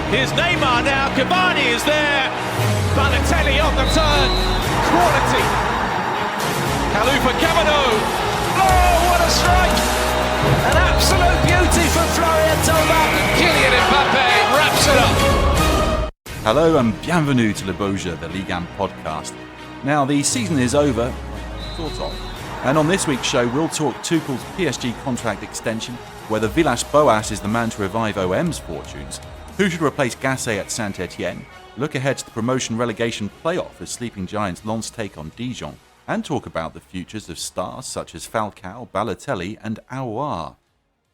Here's Neymar now, Cavani is there, Balotelli on the turn, quality, Kalou for Cavani, oh what a strike, an absolute beauty from Florian Thauvin, Kylian Mbappe wraps it up. Hello and bienvenue to Le Beau Jeu, the Ligue 1 podcast. Now the season is over, sort of, and on this week's show we'll talk Tuchel's PSG contract extension, whether Villas-Boas is the man to revive OM's fortunes, who should replace Gasset at Saint-Etienne, look ahead to the promotion-relegation playoff as Sleeping Giants Lens take on Dijon, and talk about the futures of stars such as Falcao, Balotelli and Aouar.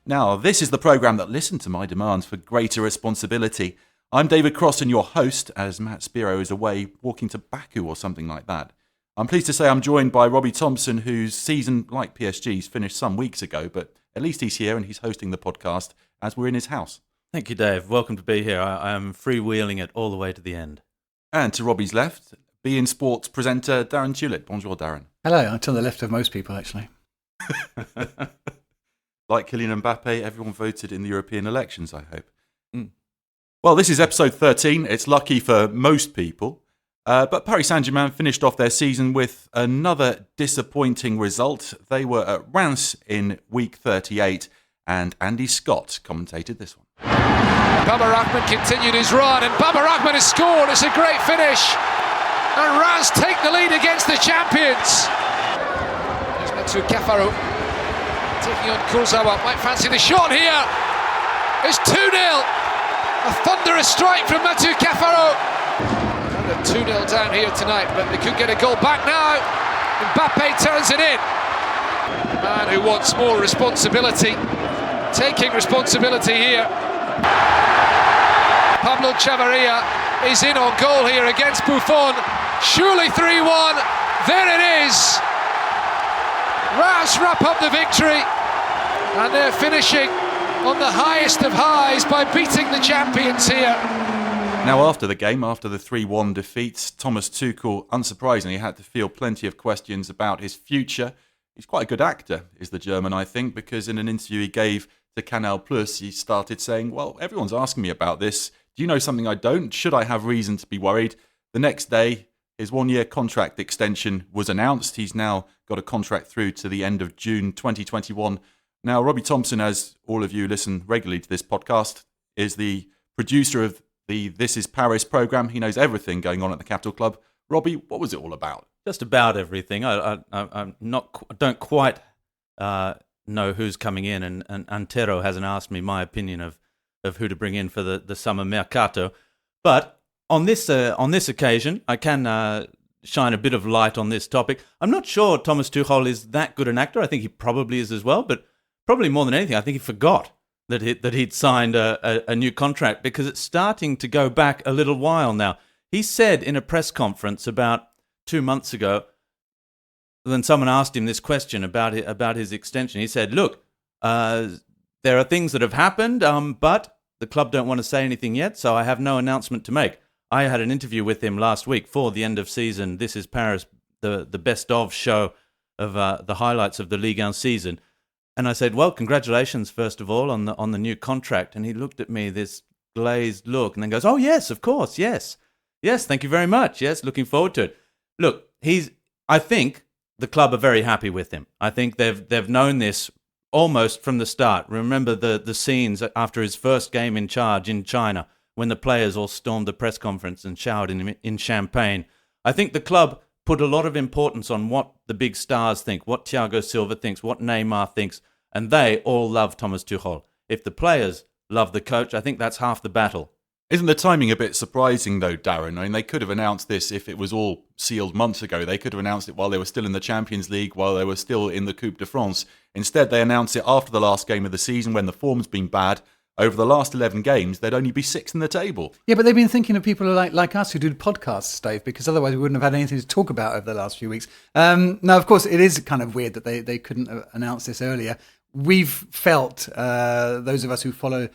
Now, this is the programme that listened to my demands for greater responsibility. I'm David Crossan, your host, as Matt Spiro is away walking to Baku or something like that. I'm pleased to say I'm joined by Robbie Thompson, whose season, like PSG's, finished some weeks ago, but at least he's here and he's hosting the podcast as we're in his house. Thank you, Dave. Welcome to be here. I am freewheeling it all the way to the end. And to Robbie's left, beIN Sports presenter Darren Tulip. Bonjour, Darren. Hello. I'm to the left of most people, actually. Like Kylian Mbappe, everyone voted in the European elections, I hope. Well, this is episode 13. It's lucky for most people. But Paris Saint-Germain finished off their season with another disappointing result. They were at Reims in week 38, and Andy Scott commentated this one. Baba Rahman continued his run, and Baba Rahman has scored. It's a great finish. And Reims take the lead against the champions. There's Mathieu Cafaro taking on Kurzawa. Might fancy the shot here. It's 2-0. A thunderous strike from Mathieu Cafaro. And they're 2-0 down here tonight, but they could get a goal back now. Mbappe turns it in. The man who wants more responsibility, taking responsibility here. Pablo Chavarria is in on goal here against Buffon. Surely 3-1. There it is. Reims wrap up the victory, and they're finishing on the highest of highs by beating the champions here. Now, after the game, after the 3-1 defeats, Thomas Tuchel, unsurprisingly, had to field plenty of questions about his future. He's quite a good actor, is the German, I think, because in an interview he gave to Canal Plus, he started saying, well, everyone's asking me about this. Do you know something I don't? Should I have reason to be worried? The next day, his one-year contract extension was announced. He's now got a contract through to the end of June 2021. Now, Robbie Thompson, as all of you listen regularly to this podcast, is the producer of the This Is Paris programme. He knows everything going on at the Capital Club. Robbie, what was it all about? Just about everything. I'm don't quite know who's coming in, and Antero hasn't asked me my opinion of who to bring in for the summer mercato. But on this occasion, I can shine a bit of light on this topic. I'm not sure Thomas Tuchel is that good an actor. I think he probably is as well, but probably more than anything, I think he forgot that he'd signed a new contract, because it's starting to go back a little while now. He said in a press conference about 2 months ago, when someone asked him this question about his extension, he said, look, there are things that have happened, but the club don't want to say anything yet, so I have no announcement to make. I had an interview with him last week for the end of season This Is Paris, the best of show of the highlights of the Ligue 1 season. And I said, well, congratulations, first of all, on the new contract. And he looked at me, this glazed look, and then goes, oh, yes, of course, yes. Yes, thank you very much. Yes, looking forward to it. Look, I think the club are very happy with him. I think they've known this almost from the start. Remember the scenes after his first game in charge in China, when the players all stormed the press conference and showered in champagne. I think the club put a lot of importance on what the big stars think, what Thiago Silva thinks, what Neymar thinks, and they all love Thomas Tuchel. If the players love the coach, I think that's half the battle. Isn't the timing a bit surprising, though, Darren? I mean, they could have announced this if it was all sealed months ago. They could have announced it while they were still in the Champions League, while they were still in the Coupe de France. Instead, they announced it after the last game of the season, when the form's been bad. Over the last 11 games, they'd only be sixth in the table. Yeah, but they've been thinking of people like us who do podcasts, Dave, because otherwise we wouldn't have had anything to talk about over the last few weeks. Now, of course, it is kind of weird that they couldn't announce this earlier. We've felt, those of us who follow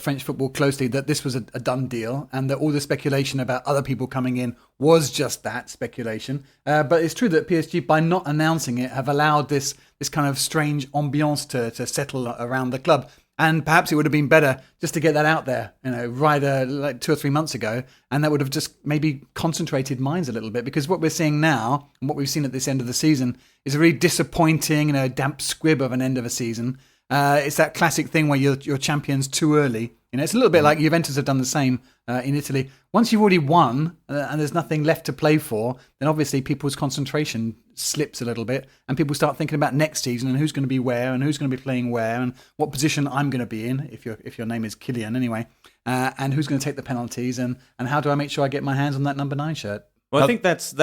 French football closely, that this was a done deal, and that all the speculation about other people coming in was just that, speculation. But it's true that PSG, by not announcing it, have allowed this kind of strange ambiance to settle around the club. And perhaps it would have been better just to get that out there, right like 2 or 3 months ago, and that would have just maybe concentrated minds a little bit. Because what we're seeing now, and what we've seen at this end of the season, is a really disappointing, damp squib of an end of a season. It's that classic thing where you're champions too early. It's a little bit like Juventus have done the same in Italy. Once you've already won and there's nothing left to play for, then obviously people's concentration slips a little bit, and people start thinking about next season and who's going to be where and who's going to be playing where and what position I'm going to be in, if your name is Kylian anyway, and who's going to take the penalties and how do I make sure I get my hands on that number 9 shirt. Well, I think that's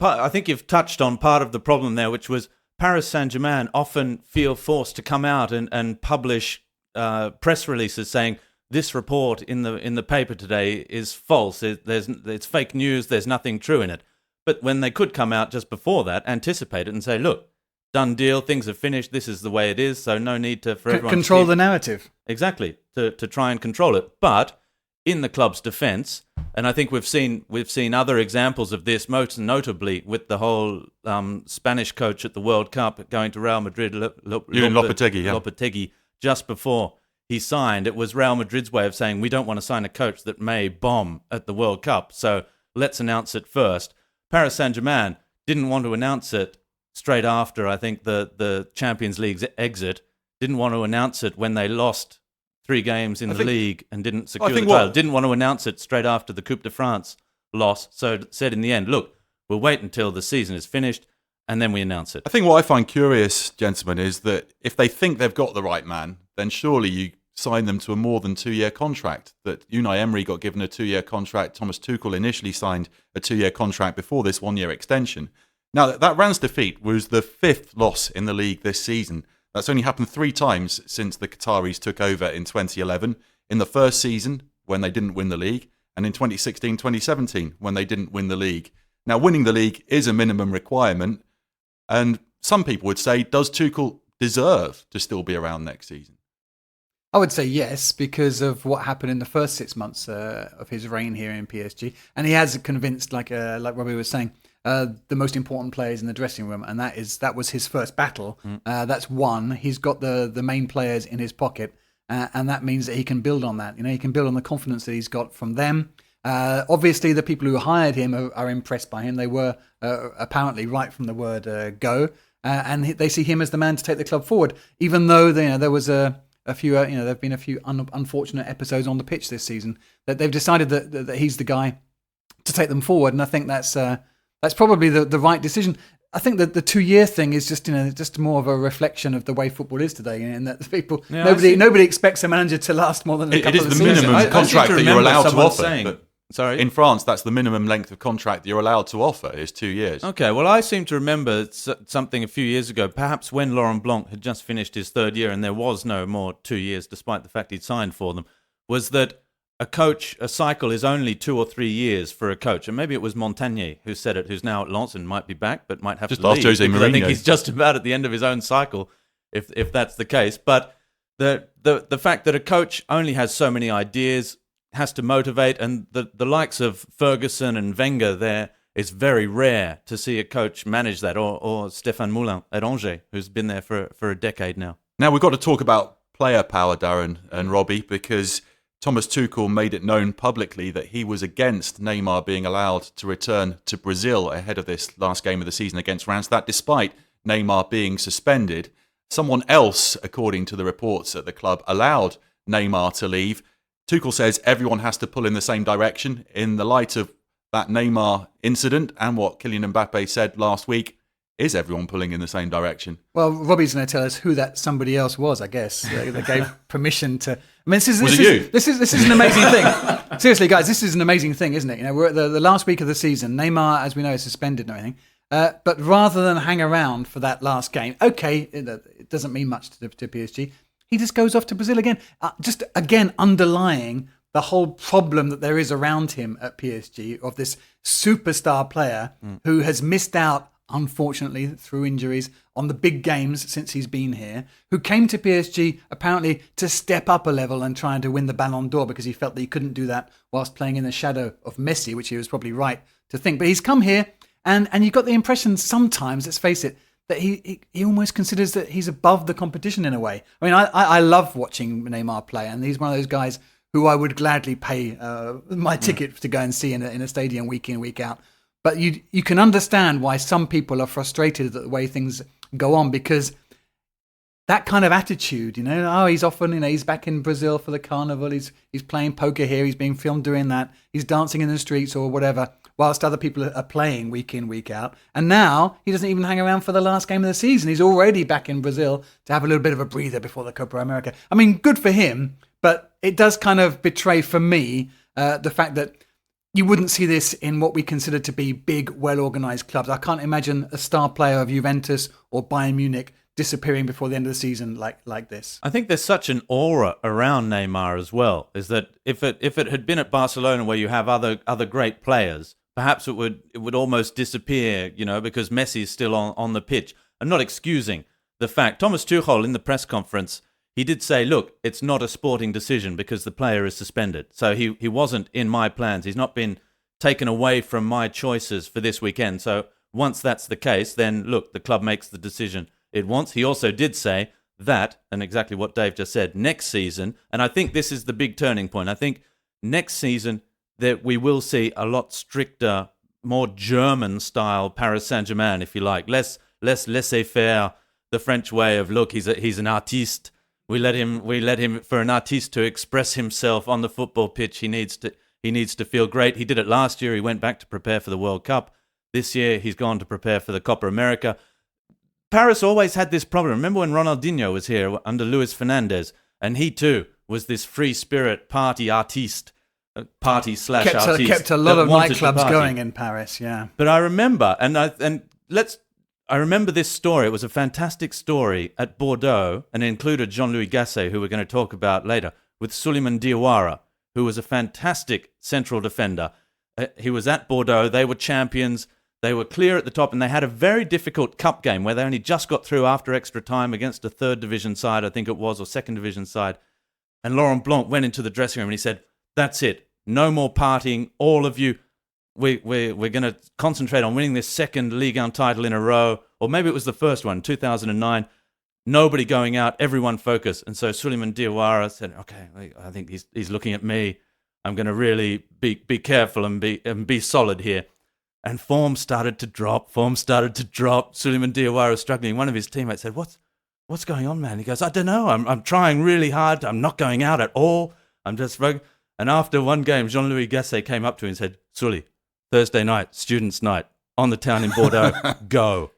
part, I think you've touched on part of the problem there, which was Paris Saint-Germain often feel forced to come out and publish press releases saying this report in the paper today is false. It's fake news. There's nothing true in it. But when they could come out just before that, anticipate it and say, look, done deal, things are finished, this is the way it is, so no need for everyone control the narrative. Exactly, to try and control it. But in the club's defence, and I think we've seen other examples of this, most notably with the whole Spanish coach at the World Cup going to Real Madrid, Lopetegui, just before he signed. It was Real Madrid's way of saying, we don't want to sign a coach that may bomb at the World Cup, so let's announce it first. Paris Saint-Germain didn't want to announce it straight after, I think, the Champions League's exit. Didn't want to announce it when they lost 3 games in the league and didn't secure the title. Didn't want to announce it straight after the Coupe de France loss. So said in the end, look, we'll wait until the season is finished and then we announce it. I think what I find curious, gentlemen, is that if they think they've got the right man, then surely you sign them to a more than 2-year contract. That Unai Emery got given a 2-year contract. Thomas Tuchel initially signed a 2-year contract before this 1-year extension. Now, that Rennes defeat was the 5th loss in the league this season. That's only happened 3 times since the Qataris took over in 2011. In the first season, when they didn't win the league, and in 2016-2017, when they didn't win the league. Now, winning the league is a minimum requirement, and some people would say, does Tuchel deserve to still be around next season? I would say yes, because of what happened in the first 6 months of his reign here in PSG, and he has convinced, like Robbie was saying, the most important players in the dressing room, and that was his first battle. That's won. He's got the main players in his pocket, and that means that he can build on that. He can build on the confidence that he's got from them. Obviously, the people who hired him are impressed by him. They were apparently right from the word go, and they see him as the man to take the club forward. Even though there was a few, there have been a few unfortunate episodes on the pitch this season, that they've decided that he's the guy to take them forward, and I think that's probably the right decision. I think that the 2-year thing is just more of a reflection of the way football is today, and that the people nobody expects a manager to last more than a couple of seasons. It is the minimum contract that you're allowed to offer. Sorry? In France, that's the minimum length of contract that you're allowed to offer is 2 years. Okay, well, I seem to remember something a few years ago, perhaps when Laurent Blanc had just finished his 3rd year and there was no more 2 years, despite the fact he'd signed for them, was that a cycle is only 2 or 3 years for a coach. And maybe it was Montagnier who said it, who's now at Lens and might be back, but might have just to leave. Jose Mourinho. I think he's just about at the end of his own cycle, if that's the case. But the fact that a coach only has so many ideas, has to motivate, and the likes of Ferguson and Wenger there, it's very rare to see a coach manage that, or Stéphane Moulin at Angers, who's been there for a decade now. Now, we've got to talk about player power, Darren and Robbie, because Thomas Tuchel made it known publicly that he was against Neymar being allowed to return to Brazil ahead of this last game of the season against Rennes. That despite Neymar being suspended, someone else, according to the reports at the club, allowed Neymar to leave. Tuchel says everyone has to pull in the same direction. In the light of that Neymar incident and what Kylian Mbappe said last week, is everyone pulling in the same direction? Well, Robbie's going to tell us who that somebody else was, I guess. They gave permission to... I mean, this is an amazing thing. Seriously, guys, this is an amazing thing, isn't it? We're at the last week of the season. Neymar, as we know, is suspended and everything. But rather than hang around for that last game, okay, it doesn't mean much to PSG. He just goes off to Brazil again, just again underlying the whole problem that there is around him at PSG of this superstar player who has missed out, unfortunately, through injuries on the big games since he's been here, who came to PSG apparently to step up a level and trying to win the Ballon d'Or because he felt that he couldn't do that whilst playing in the shadow of Messi, which he was probably right to think. But he's come here and you got the impression sometimes, let's face it, that he almost considers that he's above the competition in a way. I mean, I love watching Neymar play, and he's one of those guys who I would gladly pay my ticket to go and see in a stadium week in, week out. But you can understand why some people are frustrated at the way things go on, because that kind of attitude, he's often, he's back in Brazil for the carnival, he's playing poker here, he's being filmed doing that, he's dancing in the streets or whatever, whilst other people are playing week in, week out. And now he doesn't even hang around for the last game of the season. He's already back in Brazil to have a little bit of a breather before the Copa America. I mean, good for him, but it does kind of betray for me the fact that you wouldn't see this in what we consider to be big, well-organised clubs. I can't imagine a star player of Juventus or Bayern Munich disappearing before the end of the season like this. I think there's such an aura around Neymar as well, is that if it had been at Barcelona where you have other great players, perhaps it would almost disappear, because Messi is still on the pitch. I'm not excusing the fact. Thomas Tuchel in the press conference, he did say, look, it's not a sporting decision because the player is suspended. So he wasn't in my plans. He's not been taken away from my choices for this weekend. So once that's the case, then look, the club makes the decision it wants. He also did say that, and exactly what Dave just said, next season, and I think this is the big turning point. I think next season that we will see a lot stricter, more German-style Paris Saint-Germain, if you like, less laissez-faire, the French way of, look, he's an artiste. We let him for an artiste to express himself on the football pitch. He needs to feel great. He did it last year. He went back to prepare for the World Cup. This year, he's gone to prepare for the Copa America. Paris always had this problem. Remember when Ronaldinho was here under Luis Fernandez, and he too was this free spirit party artiste, party/artiste. Kept a lot of nightclubs going in Paris, yeah. But I remember, I remember this story. It was a fantastic story at Bordeaux, and it included Jean-Louis Gasset, who we're going to talk about later, with Souleymane Diawara, who was a fantastic central defender. He was at Bordeaux. They were champions. They were clear at the top, and they had a very difficult cup game where they only just got through after extra time against a third division side, I think it was, or second division side. And Laurent Blanc went into the dressing room and he said, that's it. No more partying. All of you, we're going to concentrate on winning this second Ligue 1 title in a row. Or maybe it was the first one, 2009. Nobody going out, everyone focused. And so Souleymane Diawara said, okay, I think he's looking at me. I'm going to really be careful and be solid here. And form started to drop. Souleymane Diawara was struggling. One of his teammates said, what's going on, man? He goes, I don't know. I'm trying really hard. I'm not going out at all. I'm just... And after one game, Jean-Louis Gasset came up to him and said, Sully, Thursday night, students' night, on the town in Bordeaux, go.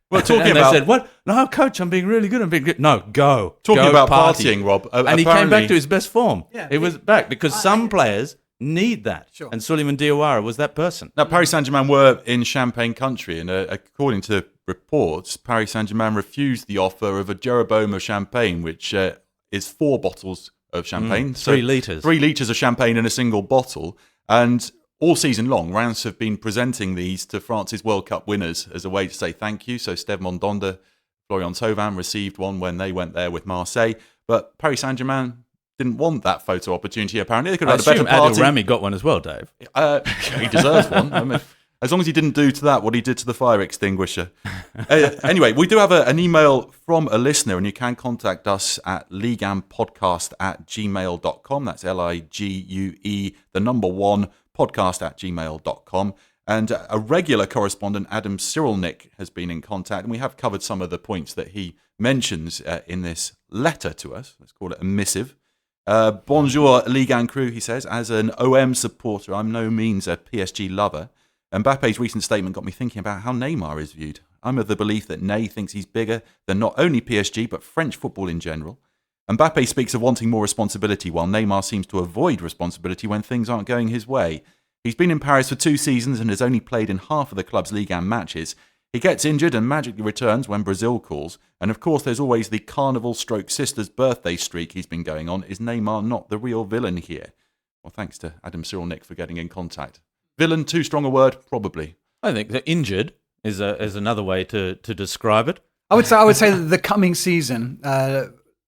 Well, talking and about... they said, what? No, coach, I'm being really good. No, go. Talking go about party. partying, Rob. And he came back to his best form. Yeah, he was back because some players need that. Sure. And Souleymane Diawara was that person. Now, Paris Saint-Germain were in Champagne country, and according to reports, Paris Saint-Germain refused the offer of a Jeroboam of champagne, which is 4 bottles of champagne. 3 litres. 3 litres of champagne in a single bottle. And all season long, Reims have been presenting these to France's World Cup winners as a way to say thank you. So Steve Mandanda, Florian Thauvin received one when they went there with Marseille. But Paris Saint-Germain didn't want that photo opportunity, apparently. They could have had a better party. Adil Rami got one as well, Dave. He deserves one. I mean, as long as he didn't do to that what he did to the fire extinguisher. Anyway, we do have an email from a listener, and you can contact us at ligamepodcast@gmail.com. That's LIGUE, the number 1, podcast@gmail.com. And a regular correspondent, Adam Cyrulnik, has been in contact, and we have covered some of the points that he mentions in this letter to us. Let's call it a missive. Bonjour, Ligue 1 crew, he says. As an OM supporter, I'm no means a PSG lover. Mbappe's recent statement got me thinking about how Neymar is viewed. I'm of the belief that Ney thinks he's bigger than not only PSG, but French football in general. Mbappe speaks of wanting more responsibility, while Neymar seems to avoid responsibility when things aren't going his way. He's been in Paris for 2 seasons and has only played in half of the club's Ligue 1 matches. He gets injured and magically returns when Brazil calls. And of course, there's always the carnival/sister's birthday streak he's been going on. Is Neymar not the real villain here? Well, thanks to Adam Cyrulnik for getting in contact. Villain, too strong a word? Probably. I think that injured is another way to describe it. I would say that the coming season,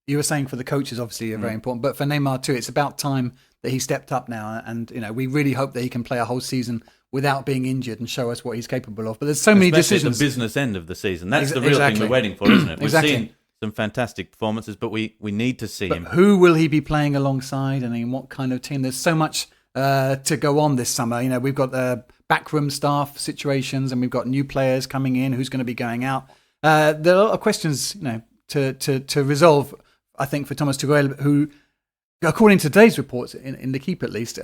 you were saying for the coaches obviously are very important, but for Neymar too, it's about time that he stepped up now. And we really hope that he can play a whole season without being injured and show us what he's capable of. But there's so many Especially decisions. at the business end of the season. That's the real Exactly. thing we're waiting for, isn't it? We've Exactly. seen some fantastic performances, but we need to see him. Who will he be playing alongside, and in what kind of team? There's so much to go on this summer. We've got the backroom staff situations, and we've got new players coming in. Who's going to be going out? There are a lot of questions, to resolve. I think for Thomas Tuchel, who, according to today's reports, in the Keep at least,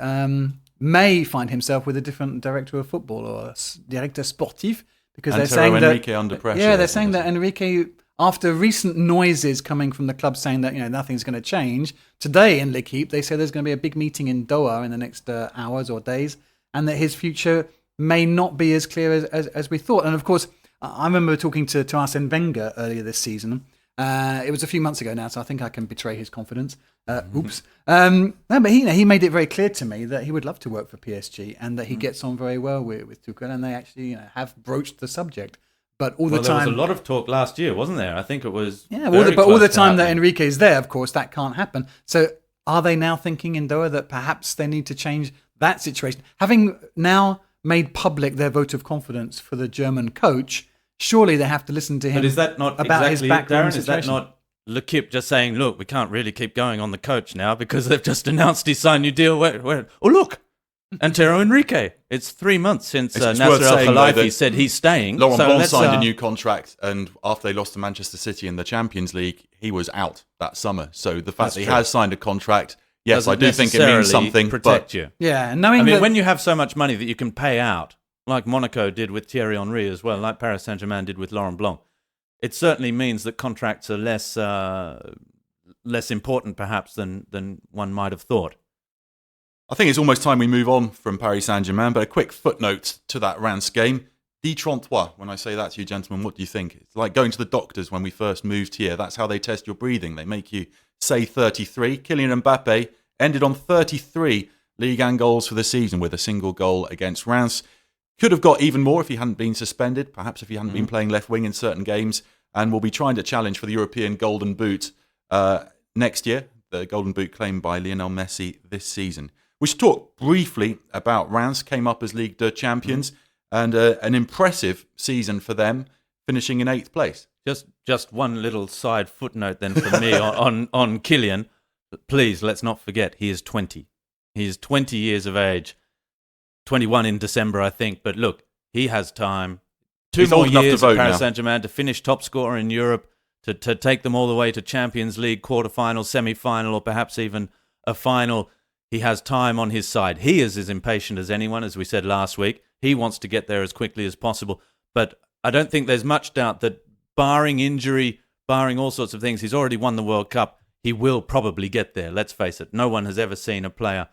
may find himself with a different director of football or director sportif, because they're saying Enrique under pressure. Yeah, they're saying that Enrique, after recent noises coming from the club saying that nothing's going to change, today in L'Equipe they say there's going to be a big meeting in Doha in the next hours or days, and that his future may not be as clear as we thought. And of course, I remember talking to Arsene Wenger earlier this season. It was a few months ago now, so I think I can betray his confidence. Oops. No, but he made it very clear to me that he would love to work for PSG and that he gets on very well with Tuchel, and they actually have broached the subject. But all the time, there was a lot of talk last year, wasn't there? I think it was. Yeah, all the time that Enrique is there, of course, that can't happen. So are they now thinking in Doha that perhaps they need to change that situation? Having now made public their vote of confidence for the German coach, surely they have to listen to him. But is that not about exactly his background Darren? Is situation? that not L'Equipe just saying, look, we can't really keep going on the coach now because they've just announced he signed a new deal? Where? Oh, look, Antero Enrique. It's 3 months since It's Nasser worth saying, though, Al-Khelaifi that said he's staying. Laurent Blanc let's, signed a new contract, and after they lost to Manchester City in the Champions League, he was out that summer. So the fact that he has signed a contract, yes, I do think it means something. Protect you. Yeah, knowing that when you have so much money that you can pay out, like Monaco did with Thierry Henry as well, like Paris Saint-Germain did with Laurent Blanc, it certainly means that contracts are less important perhaps than one might have thought. I think it's almost time we move on from Paris Saint-Germain, but a quick footnote to that Reims game. 10-33. When I say that to you, gentlemen, what do you think? It's like going to the doctors when we first moved here. That's how they test your breathing. They make you say 33. Kylian Mbappe ended on 33 Ligue 1 goals for the season with a single goal against Reims. Could have got even more if he hadn't been suspended, perhaps if he hadn't been playing left wing in certain games, and will be trying to challenge for the European Golden Boot next year, the Golden Boot claimed by Lionel Messi this season. We should talk briefly about Reims, came up as Ligue 2 champions, and an impressive season for them, finishing in 8th place. Just one little side footnote then from me on Kylian. Please, let's not forget, he is 20. He is 20 years of age. 21 in December, I think. But look, he has time. Two more years at Paris Saint-Germain to finish top scorer in Europe, to take them all the way to Champions League, quarterfinal, semi-final, or perhaps even a final. He has time on his side. He is as impatient as anyone, as we said last week. He wants to get there as quickly as possible. But I don't think there's much doubt that barring injury, barring all sorts of things, he's already won the World Cup. He will probably get there, let's face it. No one has ever seen a player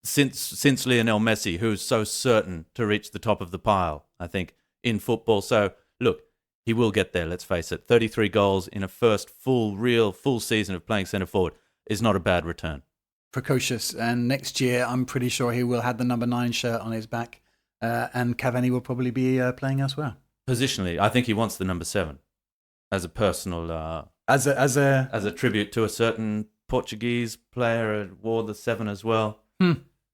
since Lionel Messi who's so certain to reach the top of the pile, I think, in football. So, look, he will get there, let's face it. 33 goals in a first full season of playing centre forward is not a bad return. Precocious, and next year I'm pretty sure he will have the number 9 shirt on his back, and Cavani will probably be playing elsewhere. Positionally, I think he wants the number 7 as a personal, as a tribute to a certain Portuguese player who wore the 7 as well.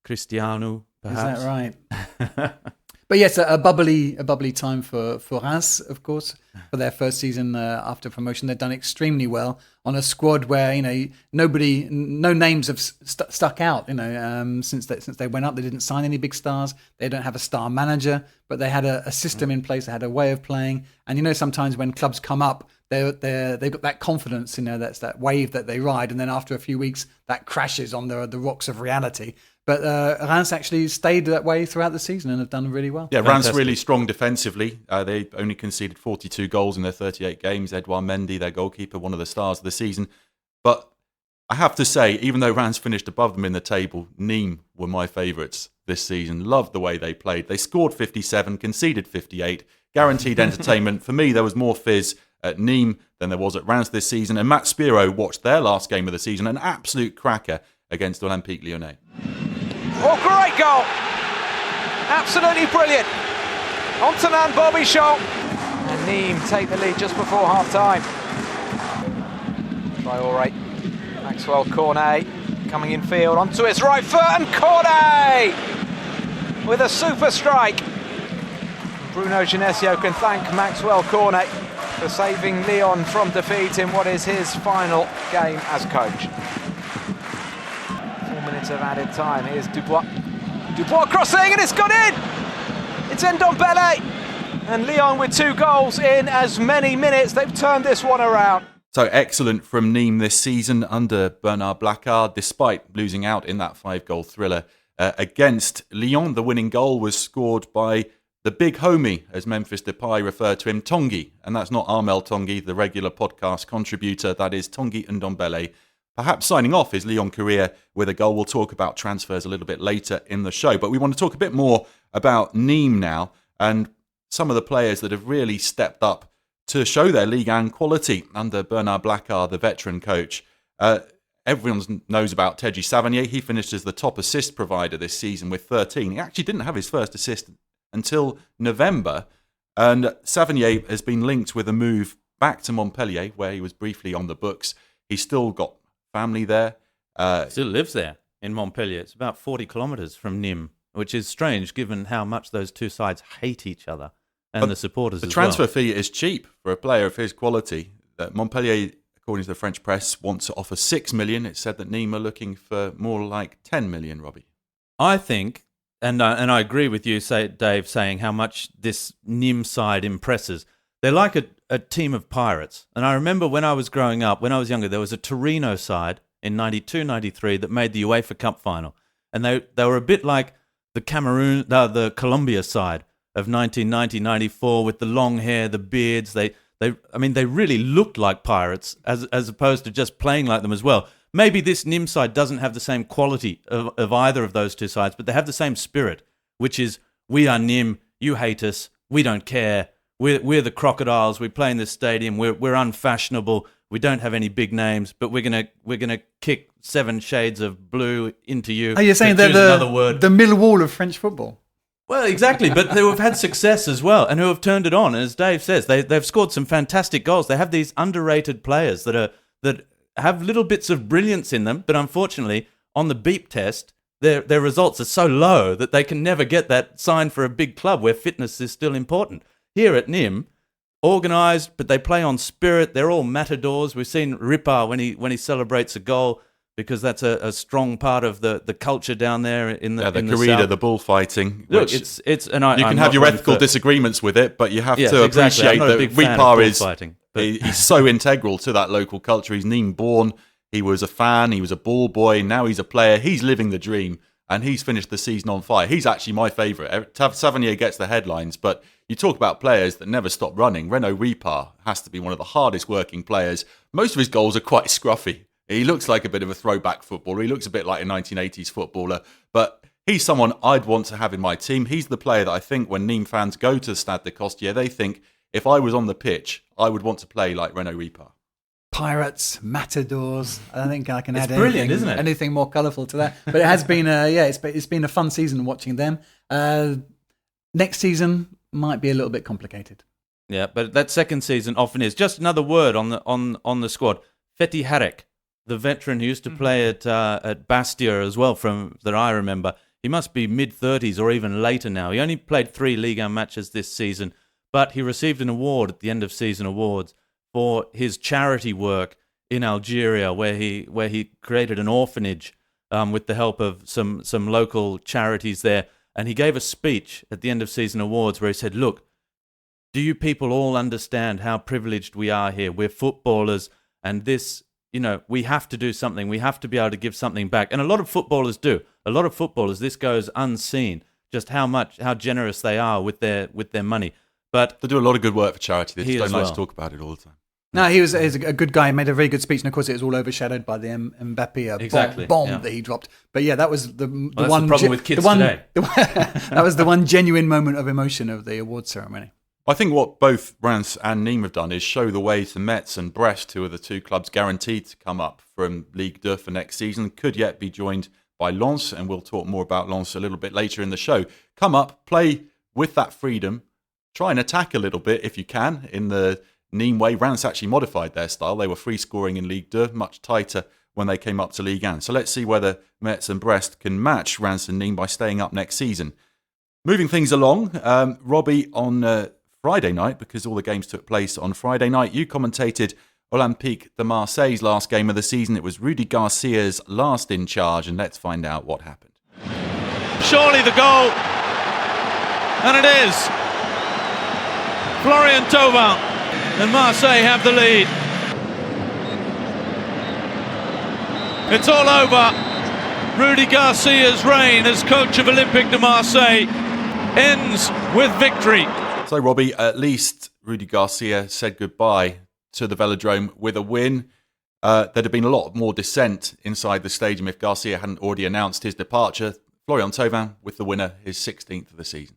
Cristiano, perhaps. Is that right? But yes, a bubbly time for Reims, of course, for their first season after promotion. They've done extremely well on a squad where no names have stuck out. Since they went up, they didn't sign any big stars. They don't have a star manager, but they had a system in place. They had a way of playing, and sometimes when clubs come up, they've got that confidence. That's that wave that they ride, and then after a few weeks, that crashes on the rocks of reality. But Reims actually stayed that way throughout the season and have done really well. Yeah, Reims really strong defensively. They only conceded 42 goals in their 38 games. Edouard Mendy, their goalkeeper, one of the stars of the season. But I have to say, even though Reims finished above them in the table, Nîmes were my favourites this season. Loved the way they played. They scored 57, conceded 58. Guaranteed entertainment. For me, there was more fizz at Nîmes than there was at Reims this season. And Matt Spiro watched their last game of the season, an absolute cracker against Olympique Lyonnais. Oh, great goal! Absolutely brilliant. Antonin Bobichon. And Nîmes take the lead just before half-time. Traoré, Maxwell Cornet coming in field onto his right foot, and Cornet with a super strike. Bruno Genesio can thank Maxwell Cornet for saving Lyon from defeat in what is his final game as coach. 4 minutes of added time. Here's Dubois. Dubois crossing, and it's gone in! It's Ndombele! And Lyon with 2 goals in as many minutes. They've turned this one around. So excellent from Nîmes this season under Bernard Blacard, despite losing out in that 5-goal thriller against Lyon. The winning goal was scored by the big homie, as Memphis Depay referred to him, Tanguy. And that's not Armel Tanguy, the regular podcast contributor. That is Tanguy Ndombele, perhaps signing off his Lyon career with a goal. We'll talk about transfers a little bit later in the show. But we want to talk a bit more about Nîmes now and some of the players that have really stepped up to show their Ligue 1 quality under Bernard Blacard, the veteran coach. Everyone knows about Teddy Savanier. He finished as the top assist provider this season with 13. He actually didn't have his first assist until November. And Savanier has been linked with a move back to Montpellier, where he was briefly on the books. He's still got family there. Still lives there in Montpellier. It's about 40 kilometres from Nîmes, which is strange given how much those two sides hate each other and the supporters as well. The transfer fee is cheap for a player of his quality. Montpellier, according to the French press, wants to offer 6 million. It's said that Nîmes are looking for more like 10 million, Robbie. I think, and I agree with you, Dave, saying how much this Nîmes side impresses. They're like a team of pirates. And I remember when I was growing up, when I was younger, there was a Torino side in 92-93 that made the UEFA Cup final. And they were a bit like the Colombia side of 1990-94 with the long hair, the beards. They really looked like pirates as opposed to just playing like them as well. Maybe this Nîmes side doesn't have the same quality of either of those two sides, but they have the same spirit, which is, we are Nîmes, you hate us, we don't care, we're the crocodiles, we play in this stadium, we're unfashionable, we don't have any big names, but we're gonna kick 7 shades of blue into you. Are you saying they're the Millwall of French football? Well, exactly, but who have had success as well and who have turned it on. And as Dave says, they've scored some fantastic goals. They have these underrated players that have little bits of brilliance in them, but unfortunately, on the beep test, their results are so low that they can never get that sign for a big club where fitness is still important. Here at Nîmes, organised, but they play on spirit. They're all matadors. We've seen Ripard when he celebrates a goal, because that's a strong part of the culture down there in the corrida, south. the bullfighting. Look, you can have your ethical disagreements with it, but you have to appreciate that Ripard he's so integral to that local culture. He's Nîmes born. He was a fan. He was a ball boy. Now he's a player. He's living the dream, and he's finished the season on fire. He's actually my favourite. Savanier gets the headlines, but you talk about players that never stop running. Renaud Ripard has to be one of the hardest working players. Most of his goals are quite scruffy. He looks like a bit of a throwback footballer. He looks a bit like a 1980s footballer. But he's someone I'd want to have in my team. He's the player that I think when Nîmes fans go to Stade de Costières, they think, if I was on the pitch, I would want to play like Renaud Ripard. Pirates, matadors. I don't think I can add anything more colourful to that. But it has been it's been a fun season watching them. Next season might be a little bit complicated. Yeah, but that second season often is. Just another word on the squad. Fethi Harek, the veteran who used to play at Bastia as well, from that I remember. He must be mid-30s or even later now. He only played 3 Ligue 1 matches this season, but he received an award at the end of season awards for his charity work in Algeria, where he created an orphanage with the help of some local charities there. And he gave a speech at the end of season awards where he said, look, do you people all understand how privileged we are here? We're footballers, and this, we have to do something. We have to be able to give something back. And a lot of footballers do. A lot of footballers, this goes unseen, just how generous they are with their money. But they do a lot of good work for charity. They just don't like to talk about it all the time. No, he's a good guy. He made a very good speech, and of course, it was all overshadowed by the Mbappé bomb that he dropped. But yeah, that was the one. The problem with kids today. That was the one genuine moment of emotion of the award ceremony. I think what both Reims and Nîmes have done is show the way to Metz and Brest, who are the 2 clubs guaranteed to come up from Ligue 2 for next season. Could yet be joined by Lens, and we'll talk more about Lens a little bit later in the show. Come up, play with that freedom, try and attack a little bit if you can in the Nîmes way. Reims actually modified their style. They were free scoring in Ligue 2, much tighter when they came up to Ligue 1. So let's see whether Metz and Brest can match Reims and Nîmes by staying up next season. Moving things along, Robbie, on Friday night, because all the games took place on Friday night, you commentated Olympique de Marseille's last game of the season. It was Rudy Garcia's last in charge, and let's find out what happened. Surely the goal, and it is. Florian Thauvin and Marseille have the lead. It's all over. Rudy Garcia's reign as coach of Olympique de Marseille ends with victory. So, Robbie, at least Rudy Garcia said goodbye to the Velodrome with a win. There'd have been a lot more dissent inside the stadium if Garcia hadn't already announced his departure. Florian Thauvin with the winner, his 16th of the season.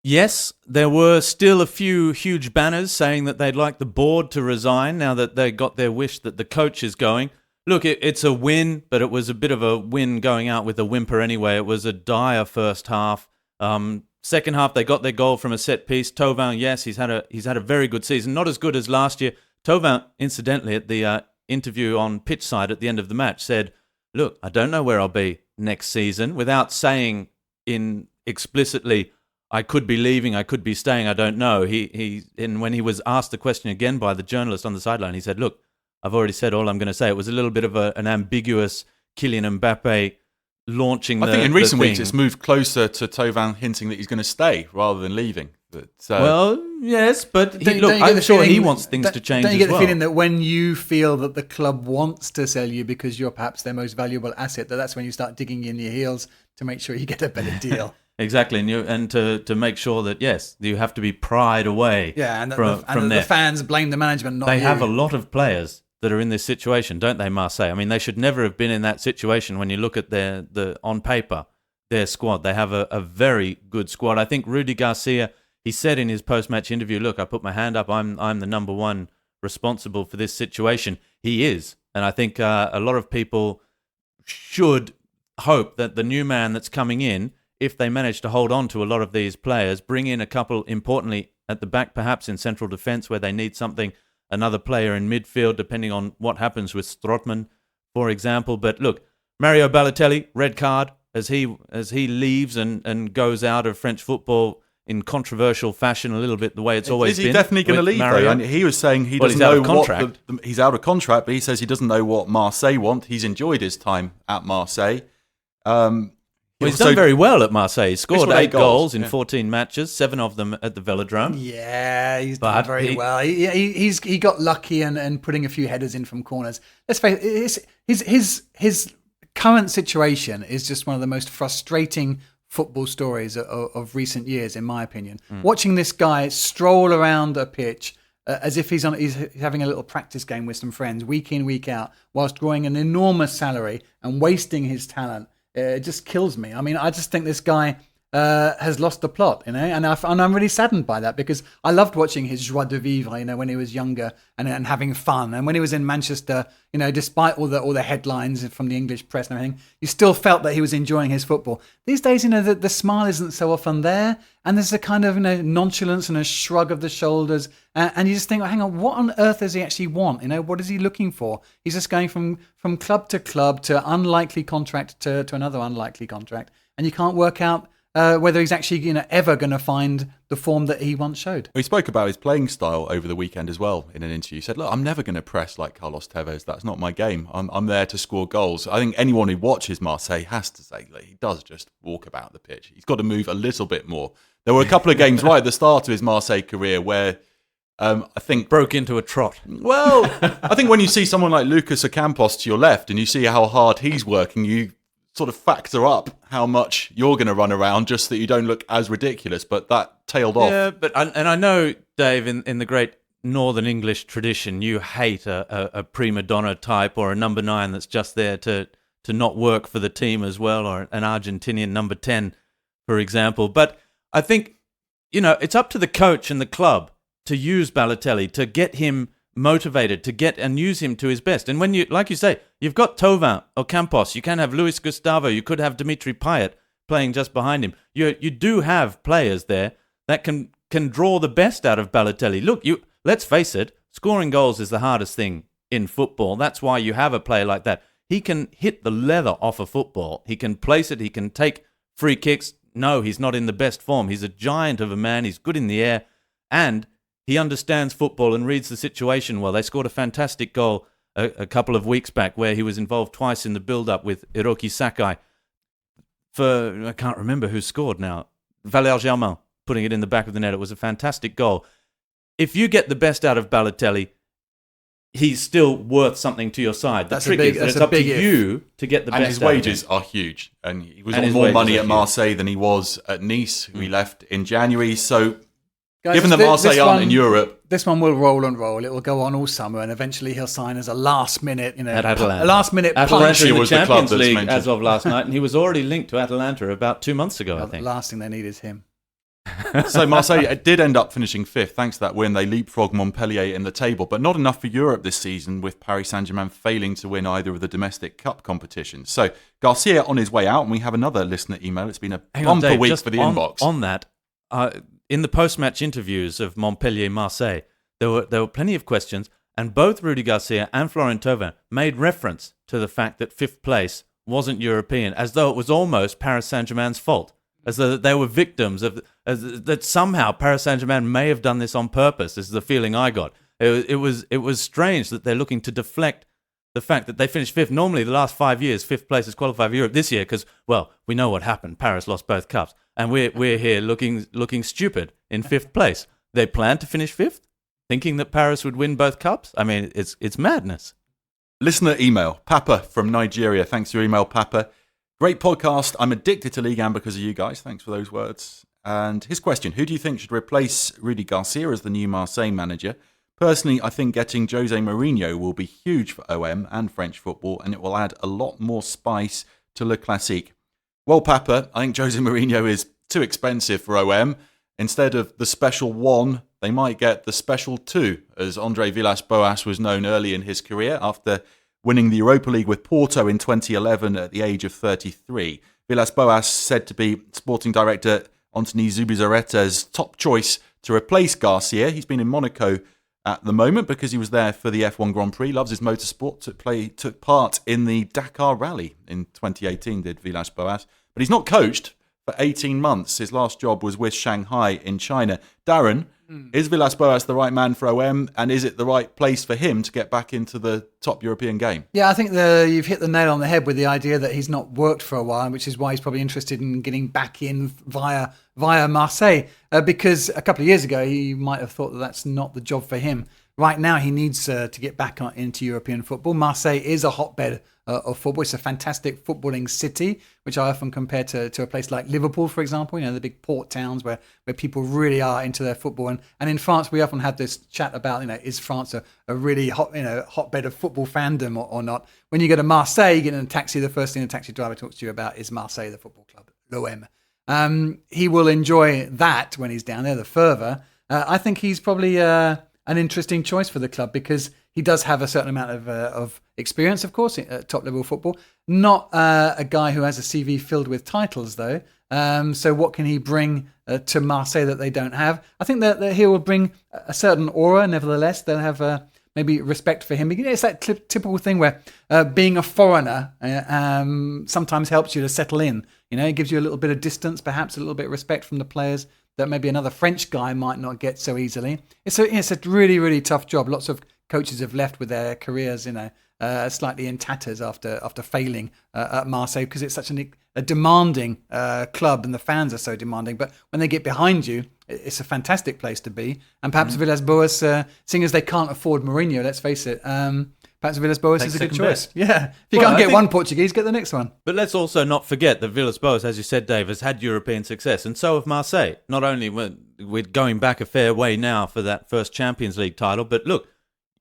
Yes, there were still a few huge banners saying that they'd like the board to resign now that they got their wish that the coach is going. Look, it's a win, but it was a bit of a win going out with a whimper anyway. It was a dire first half. Second half, they got their goal from a set piece. Thauvin, yes, he's had a very good season. Not as good as last year. Thauvin, incidentally, at the interview on pitch side at the end of the match, said, "Look, I don't know where I'll be next season," without saying explicitly, "I could be leaving, I could be staying, I don't know." And when he was asked the question again by the journalist on the sideline, he said, "Look, I've already said all I'm going to say." It was a little bit of an ambiguous Kylian Mbappe launching I think in recent weeks thing. it's moved closer to Thauvin hinting that he's going to stay rather than leaving. But, well, yes, but Don't you I'm get sure the he feeling- wants things to change Don't you get as the well. feeling that when you feel that the club wants to sell you because you're perhaps their most valuable asset, that's when you start digging in your heels to make sure you get a better deal? Exactly, and to make sure that, yes, you have to be pried away Yeah, and from the there. fans blame the management, not They you. have a lot of players that are in this situation, don't they, Marseille? I mean, they should never have been in that situation when you look at on paper, their squad. They have a very good squad. I think Rudy Garcia, he said in his post-match interview, "Look, I put my hand up. I'm the number one responsible for this situation." He is. And I think a lot of people should hope that the new man that's coming in, if they manage to hold on to a lot of these players, bring in a couple, importantly, at the back, perhaps in central defence where they need something, another player in midfield, depending on what happens with Strootman, for example. But look, Mario Balotelli, red card, as he leaves and goes out of French football in controversial fashion, a little bit the way it's always been. Is he definitely going to with leave, Mario. though? And he was saying he Well, doesn't he's out know of contract. he's out of contract, but he says he doesn't know what Marseille want. He's enjoyed his time at Marseille. Well, he's done very well at Marseille. He scored scored 8 8 goals in yeah. 14 matches, 7 of them at the Velodrome. Yeah, he's done But very well. He got lucky and putting a few headers in from corners. Let's face it, his current situation is just one of the most frustrating football stories of recent years, in my opinion. Watching this guy stroll around a pitch as if he's having a little practice game with some friends, week in, week out, whilst drawing an enormous salary and wasting his talent. It just kills me. I mean, I just think this guy has lost the plot, you know, and I'm really saddened by that because I loved watching his joie de vivre, you know, when he was younger and having fun. And when he was in Manchester, you know, despite all the headlines from the English press and everything, you still felt that he was enjoying his football. These days, you know, the smile isn't so often there, and there's a kind of, you know, nonchalance and a shrug of the shoulders, and you just think, well, hang on, what on earth does he actually want? You know, what is he looking for? He's just going from club to unlikely contract to another unlikely contract, and you can't work out whether he's actually, you know, ever going to find the form that he once showed. He spoke about his playing style over the weekend as well in an interview. He said, "Look, I'm never going to press like Carlos Tevez. That's not my game. I'm there to score goals." I think anyone who watches Marseille has to say that he does just walk about the pitch. He's got to move a little bit more. There were a couple of games right at the start of his Marseille career where I think... Broke into a trot. Well, I think when you see someone like Lucas Ocampos to your left and you see how hard he's working, you sort of factor up how much you're going to run around just so that you don't look as ridiculous, but that tailed off. Yeah, but I know, Dave, in the great Northern English tradition, you hate a prima donna type or a number 9 that's just there to not work for the team as well, or an Argentinian number 10, for example. But I think, you know, it's up to the coach and the club to use Balotelli, to get him motivated, to get and use him to his best. And when you, like you say, you've got Thauvin or Campos, you can have Luis Gustavo, you could have Dimitri Payet playing just behind him. You do have players there that can draw the best out of Balotelli. Look, let's face it, scoring goals is the hardest thing in football. That's why you have a player like that. He can hit the leather off a football. He can place it. He can take free kicks. no, he's not in the best form. He's a giant of a man. He's good in the air, and he understands football and reads the situation well. They scored a fantastic goal a couple of weeks back where he was involved twice in the build-up with Hiroki Sakai. I can't remember who scored now. Valère Germain putting it in the back of the net. It was a fantastic goal. If you get the best out of Balotelli, he's still worth something to your side. The trick is that it's up to you to get the best out of him. And his wages are huge. And he was on more money at Marseille than he was at Nice, who he left in January. So, guys, given that Marseille aren't in Europe... This one will roll and roll. It will go on all summer, and eventually he'll sign as a last-minute, at Atalanta. A last-minute Atalanta in the was the club Champions that's League mentioned. as of last night, and he was already linked to Atalanta about 2 months ago, I think. The last thing they need is him. So Marseille did end up finishing 5th. Thanks to that win, they leapfrogged Montpellier in the table, but not enough for Europe this season, with Paris Saint-Germain failing to win either of the domestic cup competitions. So Garcia on his way out, and we have another listener email. It's been a bumper week for the inbox. On that, in the post-match interviews of Montpellier-Marseille, there were plenty of questions, and both Rudy Garcia and Florent Thauvin made reference to the fact that 5th place wasn't European, as though it was almost Paris Saint-Germain's fault, as though they were victims of that somehow Paris Saint-Germain may have done this on purpose. This is the feeling I got. It was strange that they're looking to deflect the fact that they finished 5th. Normally, the last 5 years, 5th place has qualified for Europe. This year, because, well, we know what happened. Paris lost both cups, and we're here looking stupid in 5th place. They planned to finish 5th, thinking that Paris would win both cups. I mean, it's madness. Listener email, Papa from Nigeria. Thanks for your email, Papa. Great podcast. I'm addicted to Ligue 1 because of you guys. Thanks for those words. And his question, who do you think should replace Rudy Garcia as the new Marseille manager? Personally, I think getting Jose Mourinho will be huge for OM and French football, and it will add a lot more spice to Le Classique. Well, Papa, I think Jose Mourinho is too expensive for OM. Instead of the special 1, they might get the special 2, as Andre Villas-Boas was known early in his career after winning the Europa League with Porto in 2011 at the age of 33. Villas-Boas said to be Sporting Director Anthony Zubizarreta's top choice to replace Garcia. He's been in Monaco at the moment because he was there for the F1 Grand Prix, loves his motorsport, took part in the Dakar Rally in 2018, did Villas-Boas. But he's not coached for 18 months. His last job was with Shanghai in China. Darren, is Villas-Boas the right man for OM, and is it the right place for him to get back into the top European game? Yeah, I think you've hit the nail on the head with the idea that he's not worked for a while, which is why he's probably interested in getting back in via Marseille. Because a couple of years ago, he might have thought that that's not the job for him. Right now, he needs to get back into European football. Marseille is a hotbed of football. It's a fantastic footballing city, which I often compare to a place like Liverpool, for example, the big port towns where people really are into their football. And in France, we often have this chat about, is France a really hotbed of football fandom or not? When you go to Marseille, you get in a taxi, the first thing the taxi driver talks to you about is Marseille, the football club, l'OM. He will enjoy that when he's down there, the fervour. I think he's probably an interesting choice for the club because he does have a certain amount of experience, of course, at top-level football. Not a guy who has a CV filled with titles, though. So what can he bring to Marseille that they don't have? I think that he will bring a certain aura, nevertheless. They'll have maybe respect for him. It's that typical thing where being a foreigner sometimes helps you to settle in. It gives you a little bit of distance, perhaps a little bit of respect from the players that maybe another French guy might not get so easily. It's a really, really tough job. Lots of coaches have left with their careers, slightly in tatters after failing at Marseille because it's such a demanding club and the fans are so demanding. But when they get behind you, it's a fantastic place to be. And perhaps Villas-Boas, seeing as they can't afford Mourinho, let's face it, perhaps Villas-Boas is a good choice. Yeah, if you can't get one Portuguese, get the next one. But let's also not forget that Villas-Boas, as you said, Dave, has had European success, and so have Marseille. Not only we're going back a fair way now for that first Champions League title, but look,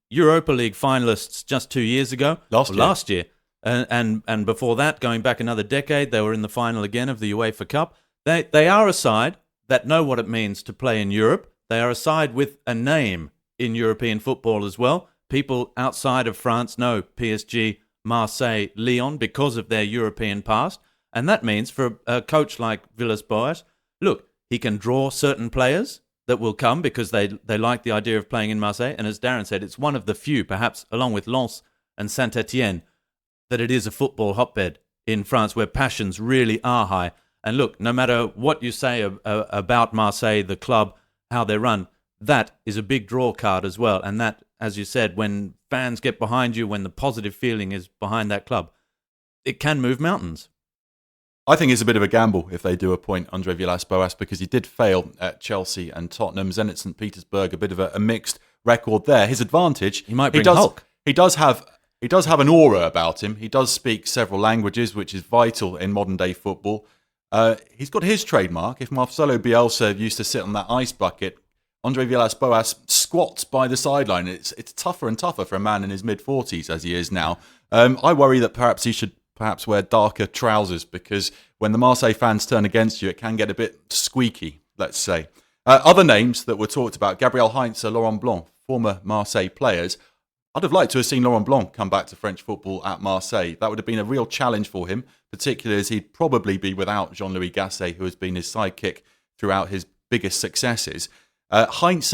Europa League finalists just 2 years ago, last year, and before that, going back another decade, they were in the final again of the UEFA Cup. They are a side that know what it means to play in Europe. They are a side with a name in European football as well. People outside of France know PSG, Marseille, Lyon because of their European past. And that means for a coach like Villas-Boas, look, he can draw certain players that will come because they like the idea of playing in Marseille. And as Darren said, it's one of the few, perhaps along with Lens and Saint-Etienne, that it is a football hotbed in France where passions really are high. And look, no matter what you say about Marseille, the club, how they run, that is a big draw card as well. And that, as you said, when fans get behind you, when the positive feeling is behind that club, it can move mountains. I think it's a bit of a gamble if they do appoint Andre Villas-Boas, because he did fail at Chelsea and Tottenham. Zenit St. Petersburg, a bit of a mixed record there. His advantage, He might bring Hulk. He does have an aura about him. He does speak several languages, which is vital in modern day football. He's got his trademark. If Marcelo Bielsa used to sit on that ice bucket, Andre Villas-Boas squats by the sideline. It's tougher and tougher for a man in his mid-40s as he is now. I worry that perhaps he should wear darker trousers, because when the Marseille fans turn against you, it can get a bit squeaky, let's say. Other names that were talked about, Gabriel Heinze, Laurent Blanc, former Marseille players. I'd have liked to have seen Laurent Blanc come back to French football at Marseille. That would have been a real challenge for him, particularly as he'd probably be without Jean-Louis Gasset, who has been his sidekick throughout his biggest successes. Heinze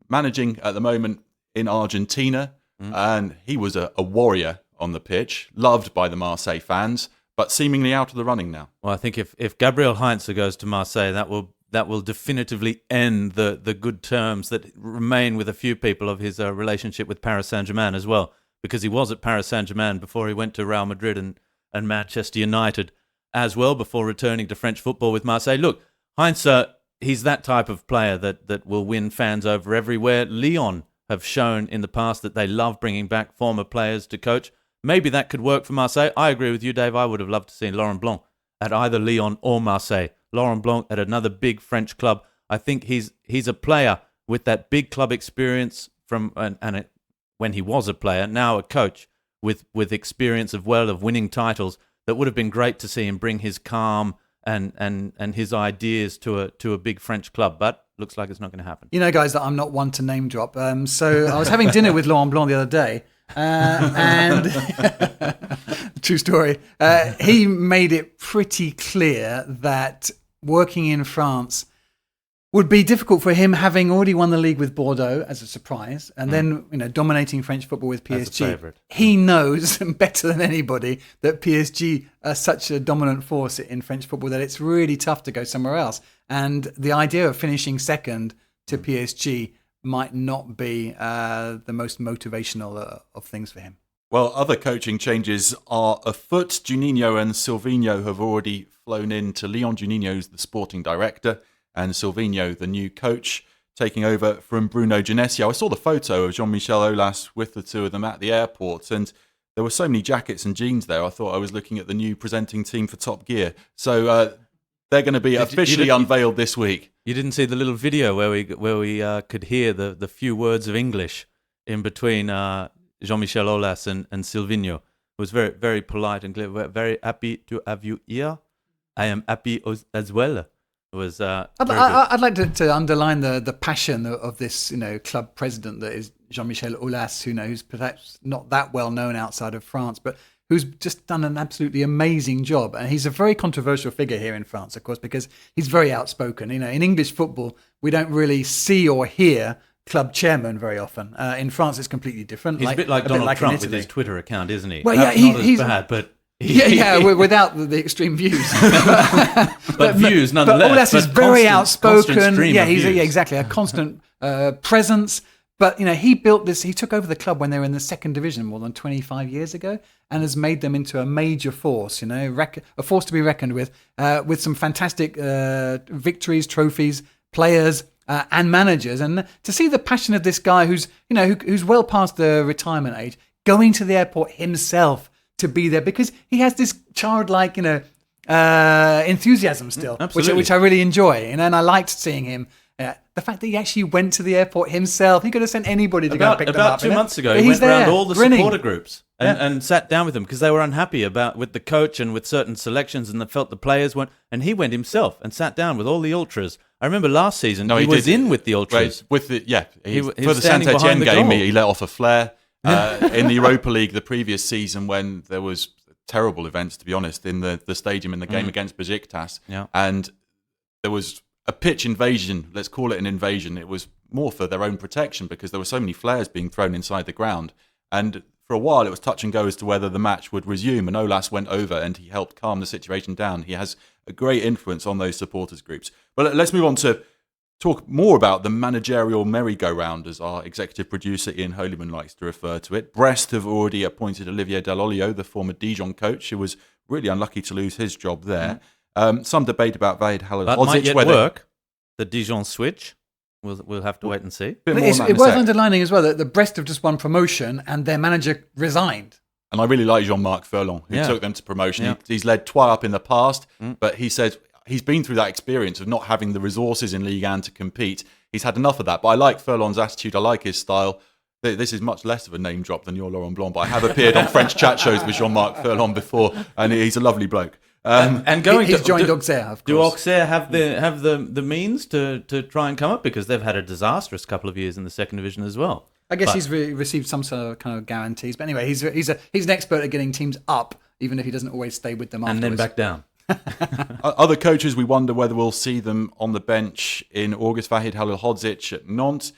managing at the moment in Argentina, and he was a warrior on the pitch, loved by the Marseille fans, but seemingly out of the running now. Well, I think if Gabriel Heinze goes to Marseille, that will definitively end the good terms that remain with a few people of his relationship with Paris Saint-Germain as well, because he was at Paris Saint-Germain before he went to Real Madrid and Manchester United as well, before returning to French football with Marseille. Look, Heinze, he's that type of player that will win fans over everywhere. Lyon have shown in the past that they love bringing back former players to coach. Maybe that could work for Marseille. I agree with you, Dave. I would have loved to see Laurent Blanc at either Lyon or Marseille. Laurent Blanc at another big French club. I think he's a player with that big club experience when he was a player, now a coach with experience of winning titles. That would have been great to see him bring his calm and his ideas to a big French club, but looks like it's not going to happen. You know, guys, that I'm not one to name drop. So I was having dinner with Laurent Blanc the other day, and true story. He made it pretty clear that working in France would be difficult for him, having already won the league with Bordeaux as a surprise, and then dominating French football with PSG. He knows better than anybody that PSG are such a dominant force in French football that it's really tough to go somewhere else. And the idea of finishing second to PSG might not be the most motivational of things for him. Well, other coaching changes are afoot. Juninho and Silvinho have already flown in to Lyon. Juninho's the sporting director, and Silvinho, the new coach, taking over from Bruno Genesio. I saw the photo of Jean-Michel Aulas with the two of them at the airport, and there were so many jackets and jeans there. I thought I was looking at the new presenting team for Top Gear. So they're going to be officially unveiled this week. You didn't see the little video where we could hear the few words of English in between Jean-Michel Aulas and Silvinho. It was very, very polite and clear. We're very happy to have you here. I am happy as well. It was. I'd like to underline the passion of this, club president that is Jean-Michel Aulas, who's perhaps not that well known outside of France, but who's just done an absolutely amazing job. And he's a very controversial figure here in France, of course, because he's very outspoken. In English football, we don't really see or hear club chairman very often. In France, it's completely different. He's a bit like Donald Trump with his Twitter account, isn't he? Well, yeah, not as bad, but. Without the extreme views, but views nonetheless. But Aulas is very outspoken. He's exactly a constant presence. But he built this. He took over the club when they were in the second division more than 25 years ago, and has made them into a major force. A force to be reckoned with some fantastic victories, trophies, players, and managers. And to see the passion of this guy, who's well past the retirement age, going to the airport himself to be there, because he has this childlike, enthusiasm still, which I really enjoy. And I liked seeing him. The fact that he actually went to the airport himself, he could have sent anybody to go and pick them up. About 2 months ago, he went around all the supporter groups and sat down with them, because they were unhappy with the coach and with certain selections, and they felt the players weren't. And he went himself and sat down with all the ultras. I remember last season he was in with the ultras. Right, for the Saint-Etienne game, he let off a flare. In the Europa League the previous season, when there was terrible events, to be honest, in the stadium in the game against Besiktas, and there was a pitch invasion. Let's call it an invasion. It was more for their own protection, because there were so many flares being thrown inside the ground. And for a while it was touch and go as to whether the match would resume, and Olas went over and he helped calm the situation down. He has a great influence on those supporters groups. But let's move on to talk more about the managerial merry-go-round, as our executive producer Ian Holyman likes to refer to it. Brest have already appointed Olivier Dall'Olio, the former Dijon coach, who was really unlucky to lose his job there. Some debate about Vahid Halilhodžić. That might yet work. The Dijon switch. We'll have to wait and see. It was underlining as well that the Brest have just won promotion and their manager resigned. And I really like Jean-Marc Furlan, who took them to promotion. Yeah. He's led Troyes up in the past, but he said he's been through that experience of not having the resources in Ligue 1 to compete. He's had enough of that. But I like Furlan's attitude. I like his style. This is much less of a name drop than your Laurent Blanc, but I have appeared on French chat shows with Jean-Marc Furlan before, and he's a lovely bloke. And he's joined Auxerre, of course. Do Auxerre have the means to try and come up? Because they've had a disastrous couple of years in the second division as well. I guess he's received some sort of kind of guarantees. But anyway, he's an expert at getting teams up, even if he doesn't always stay with them afterwards. And then back down. Other coaches, we wonder whether we'll see them on the bench in August. Vahid Halilhodžić at Nantes.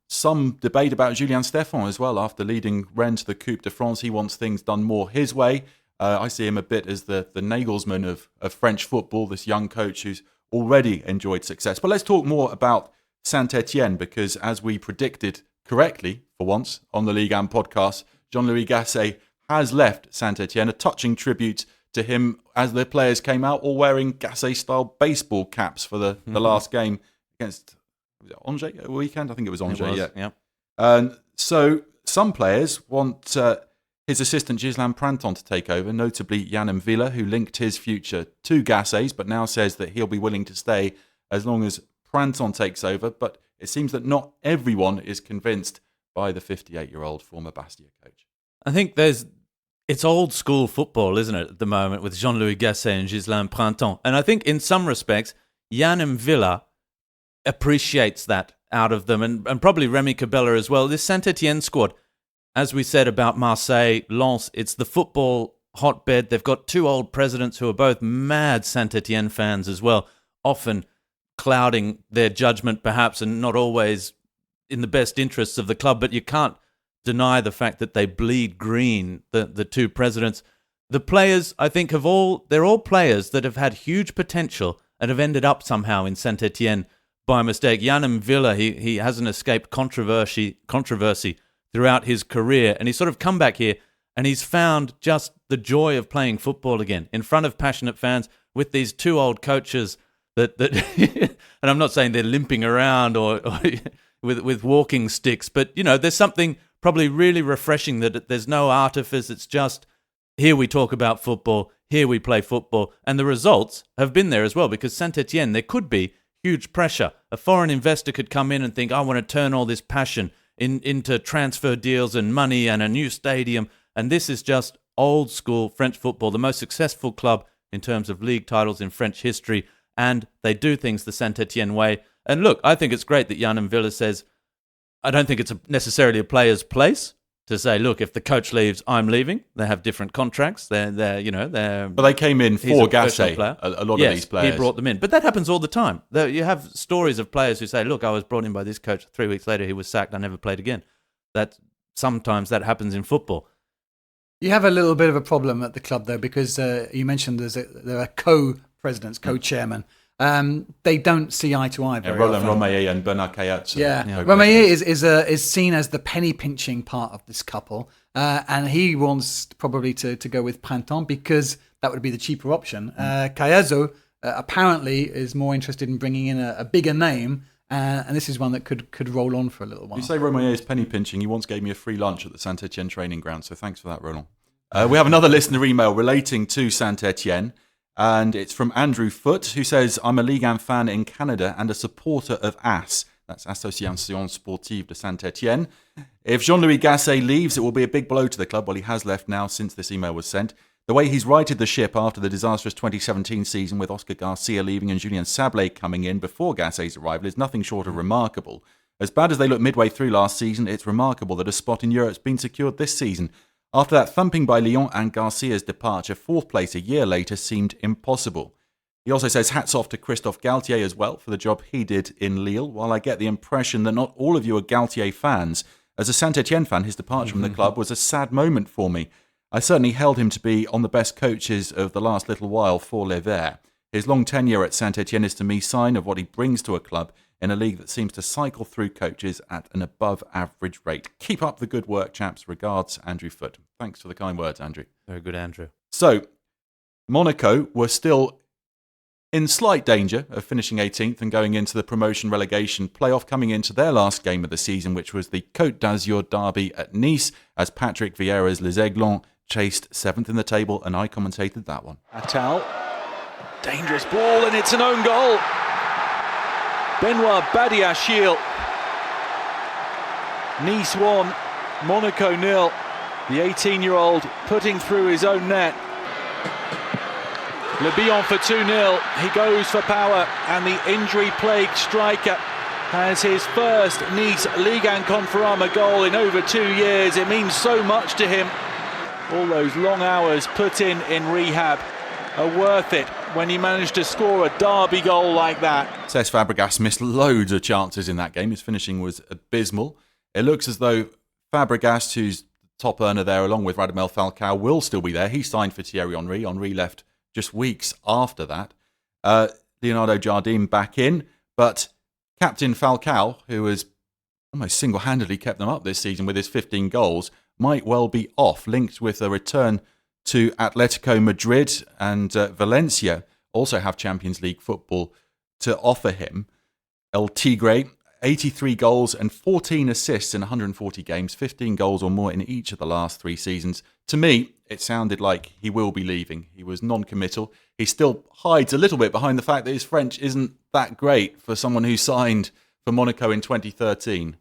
Some debate about Julien Stéphan as well. After leading Rennes to the Coupe de France, he wants things done more his way. I see him a bit as the Nagelsmann of French football, this young coach who's already enjoyed success. But let's talk more about Saint-Etienne, because as we predicted correctly, for once, on the Ligue 1 podcast, Jean-Louis Gasset has left Saint-Etienne, a touching tribute to him as the players came out all wearing Gasset-style baseball caps for the last game against Angers a weekend. I think it was Angers, yeah. So some players want his assistant Gislain Printemps to take over, notably Yann M'Vila, who linked his future to Gasset's, but now says that he'll be willing to stay as long as Printemps takes over. But it seems that not everyone is convinced by the 58-year-old former Bastia coach. I think it's old school football, isn't it, at the moment, with Jean-Louis Gasset and Gislain Printemps. And I think in some respects, Yann M'Vila appreciates that out of them, and probably Remy Cabella as well. This Saint-Etienne squad, as we said about Marseille, Lens, it's the football hotbed. They've got two old presidents who are both mad Saint-Etienne fans as well, often clouding their judgment perhaps, and not always in the best interests of the club. But you can't deny the fact that they bleed green, the two presidents. The players, I think, they're all players that have had huge potential and have ended up somehow in Saint-Etienne by mistake. Yann M'Vila, he hasn't escaped controversy throughout his career, and he's sort of come back here and he's found just the joy of playing football again in front of passionate fans with these two old coaches that and I'm not saying they're limping around or with walking sticks, but there's something probably really refreshing that there's no artifice. It's just, here we talk about football, here we play football, and the results have been there as well, because Saint-Etienne, there could be huge pressure. A foreign investor could come in and think, I want to turn all this passion into transfer deals and money and a new stadium. And this is just old school French football, the most successful club in terms of league titles in French history. And they do things the Saint-Etienne way. And look, I think it's great that Yann M'Vila says, I don't think it's necessarily a player's place to say, look, if the coach leaves, I'm leaving. They have different contracts. They're. But they came in for Gasset, a lot of these players. He brought them in. But that happens all the time. You have stories of players who say, look, I was brought in by this coach. 3 weeks later, he was sacked. I never played again. Sometimes that happens in football. You have a little bit of a problem at the club, though, because you mentioned there are co-presidents, co-chairmen. They don't see eye to eye very Roland often. Romeyer and Bernard Kayat. Romeyer is seen as the penny pinching part of this couple, and he wants probably to go with Printemps because that would be the cheaper option. Cayazo apparently is more interested in bringing in a bigger name, and this is one that could roll on for a little while. You say Romeyer is penny pinching. He once gave me a free lunch at the Saint-Etienne training ground, so thanks for that, Roland. We have another listener email relating to Saint-Etienne. And it's from Andrew Foote, who says, I'm a Ligue 1 fan in Canada and a supporter of AS. That's Association Sportive de Saint-Etienne. If Jean-Louis Gasset leaves, it will be a big blow to the club. Well, he has left now since this email was sent. The way he's righted the ship after the disastrous 2017 season with Oscar Garcia leaving and Julien Sablé coming in before Gasset's arrival is nothing short of remarkable. As bad as they looked midway through last season, it's remarkable that a spot in Europe's been secured this season. After that thumping by Lyon and Garcia's departure, fourth place a year later seemed impossible. He also says hats off to Christophe Galtier as well for the job he did in Lille. While I get the impression that not all of you are Galtier fans, As a Saint-Etienne fan, his departure from the club was a sad moment for me. I certainly held him to be on the best coaches of the last little while for Les Verts. His long tenure at Saint-Etienne is to me sign of what he brings to a club in a league that seems to cycle through coaches at an above-average rate. Keep up the good work, chaps. Regards, Andrew Foote. Thanks for the kind words, Andrew. Very good, Andrew. So, Monaco were still in slight danger of finishing 18th and going into the promotion-relegation playoff, coming into their last game of the season, which was the Côte d'Azur derby at Nice, as Patrick Vieira's Les Aiglons chased 7th in the table, and I commentated that one. Attal, dangerous ball, and it's an own goal. Benoit Badiachil. Nice 1, Monaco 0. The 18-year-old putting through his own net. Le Bihan for 2-0. He goes for power, and the injury-plagued striker has his first Nice Ligue 1 Conforama goal in over 2 years. It means so much to him. All those long hours put in rehab are worth it when he managed to score a derby goal like that. Cesc Fabregas missed loads of chances in that game. His finishing was abysmal. It looks as though Fabregas, who's top earner there, along with Radamel Falcao, will still be there. He signed for Thierry Henry. Henry left just weeks after that. Leonardo Jardim back in, but Captain Falcao, who has almost single-handedly kept them up this season with his 15 goals, might well be off, linked with a return to Atletico Madrid, and Valencia also have Champions League football to offer him. El Tigre, 83 goals and 14 assists in 140 games, 15 goals or more in each of the last 3 seasons. To me, it sounded like he will be leaving. He was non-committal. He still hides a little bit behind the fact that his French isn't that great for someone who signed for Monaco in 2013.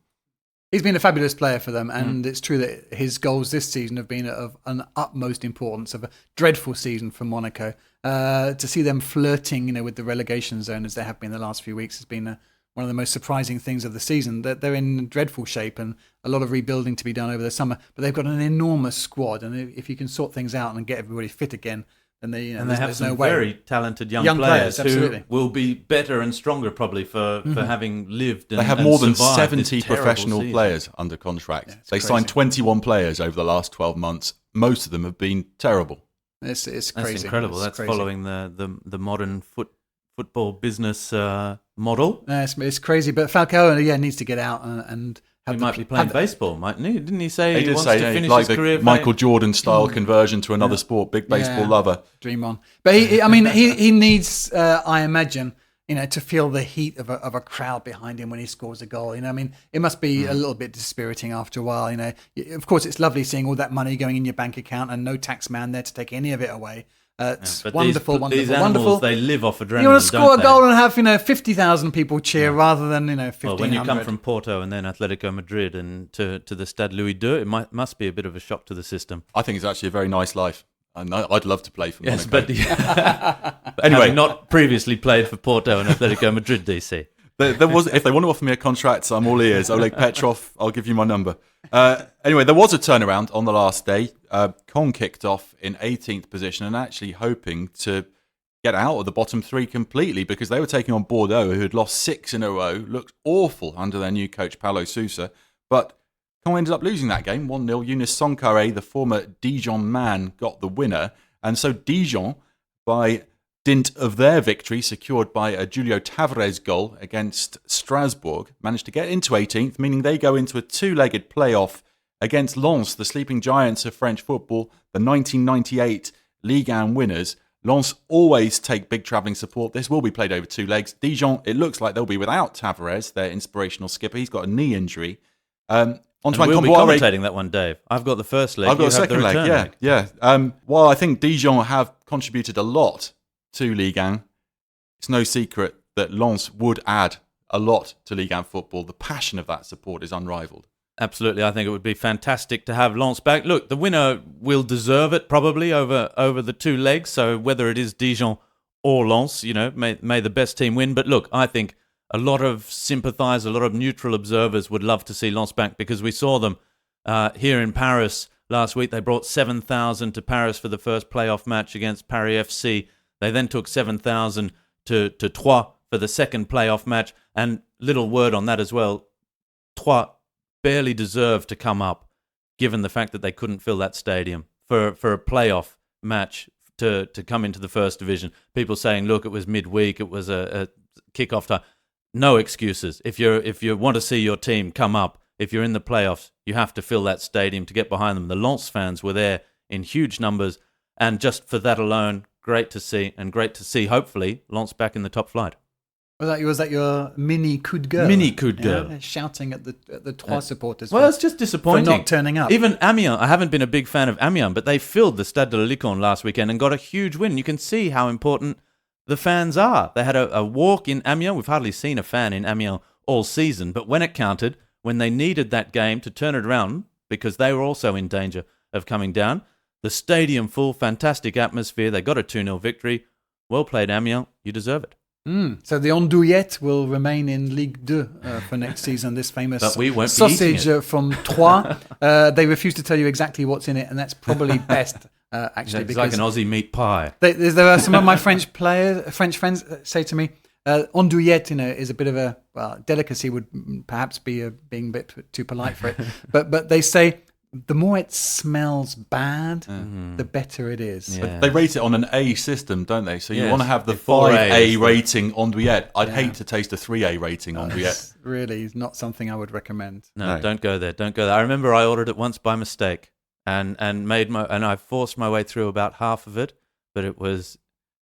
He's been a fabulous player for them, and it's true that his goals this season have been of an utmost importance, of a dreadful season for Monaco. To see them flirting, with the relegation zone as they have been the last few weeks has been one of the most surprising things of the season. They're in dreadful shape and a lot of rebuilding to be done over the summer, but they've got an enormous squad, and if you can sort things out and get everybody fit again, then they have some very talented young players who will be better and stronger probably for having lived. They have more than 70 professional players under contract. Yeah, they signed 21 players over the last 12 months. Most of them have been terrible. It's crazy. That's incredible. That's crazy. Following the modern football business model. It's crazy, but Falcao needs to get out and he might be playing baseball, mightn't he? Didn't he say he wants to finish like his career? Michael Jordan style conversion to another sport. Big baseball lover. Dream on. But he needs, I imagine, to feel the heat of a crowd behind him when he scores a goal. It must be a little bit dispiriting after a while. Of course, it's lovely seeing all that money going in your bank account and no tax man there to take any of it away. It's wonderful. These animals, they live off adrenaline. You want to score a goal and have 50,000 people cheer rather than 1,500. Well, when you come from Porto and then Atletico Madrid and to the Stade Louis II, it must be a bit of a shock to the system. I think it's actually a very nice life, and I'd love to play for Monaco. But anyway, not previously played for Porto and Atletico Madrid, DC. There was, if they want to offer me a contract, I'm all ears. Oleg Petrov, I'll give you my number. Anyway, there was a turnaround on the last day. Caen kicked off in 18th position and actually hoping to get out of the bottom 3 completely, because they were taking on Bordeaux, who had lost 6 in a row, looked awful under their new coach, Paulo Sousa. But Caen ended up losing that game, 1-0. Younes Sonkaré, the former Dijon man, got the winner. And so Dijon, by dint of their victory, secured by a Julio Tavares goal against Strasbourg, managed to get into 18th, meaning they go into a 2-legged playoff against Lens, the sleeping giants of French football, the 1998 Ligue 1 winners. Lens always take big travelling support. This will be played over 2 legs. Dijon, it looks like they'll be without Tavares, their inspirational skipper. He's got a knee injury. We'll be commentating that one, Dave. I've got the first leg. I've got the second leg, yeah. While I think Dijon have contributed a lot to Ligue 1, it's no secret that Lens would add a lot to Ligue 1 football. The passion of that support is unrivaled. Absolutely. I think it would be fantastic to have Lens back. Look, the winner will deserve it probably over the 2 legs. So whether it is Dijon or Lens, may the best team win. But look, I think a lot of sympathisers, a lot of neutral observers would love to see Lens back, because we saw them here in Paris last week. They brought 7,000 to Paris for the first playoff match against Paris FC. They then took 7,000 to Troyes for the second playoff match. And little word on that as well, Troyes barely deserved to come up, given the fact that they couldn't fill that stadium for a playoff match to come into the first division. People saying, look, it was midweek, it was a kickoff time. No excuses. If you want to see your team come up, if you're in the playoffs, you have to fill that stadium to get behind them. The Lens fans were there in huge numbers, and just for that alone, great to see, hopefully, Lens back in the top flight. Was that your mini coup de gueule? Mini coup de gueule. Yeah, shouting at the Troyes supporters. Well, it's just disappointing. For not turning up. Even Amiens, I haven't been a big fan of Amiens, but they filled the Stade de la Licorne last weekend and got a huge win. You can see how important the fans are. They had a walk in Amiens. We've hardly seen a fan in Amiens all season, but when it counted, when they needed that game to turn it around, because they were also in danger of coming down, the stadium full, fantastic atmosphere. They got a 2-0 victory. Well played, Amiens. You deserve it. So the Andouillette will remain in Ligue 2 for next season, this famous But we won't be sausage eating it. From Troyes. They refuse to tell you exactly what's in it, and that's probably best, actually. It's like an Aussie meat pie. There are some of my French friends say to me, Andouillette, is a bit of a delicacy, would perhaps be being a bit too polite for it. but they say the more it smells bad, the better it is. Yeah. They rate it on an A system, don't they? So you Yes, want to have the the 4A 5A rating on Andouillette. I'd hate to taste a 3A rating on Andouillette. It's really not something I would recommend. No, No. don't go there. Don't go there. I remember I ordered it once by mistake, and I forced my way through about half of it, but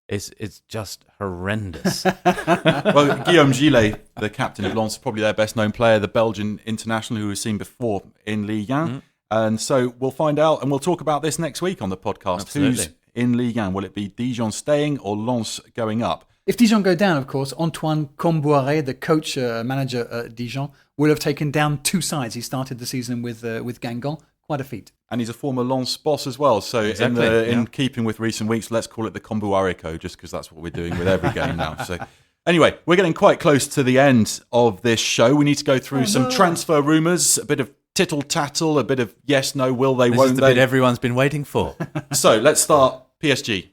it's just horrendous. Well, Guillaume Gillet, the captain of Lens, is probably their best known player, the Belgian international who we've seen before in Ligue 1. And so we'll find out, and we'll talk about this next week on the podcast. Absolutely. Who's in Ligue 1? Will it be Dijon staying or Lens going up? If Dijon go down, of course, Antoine Comboiré, the coach, manager at Dijon, will have taken down 2 sides. He started the season with Guingamp. Quite a feat. And he's a former Lens boss as well. So in keeping with recent weeks, let's call it the Comboiré code, just because that's what we're doing with every game now. So anyway, we're getting quite close to the end of this show. We need to go through some transfer rumours, a bit of tittle-tattle, a bit of yes, no, will they, This won't is the they. bit everyone's been waiting for. So let's start PSG.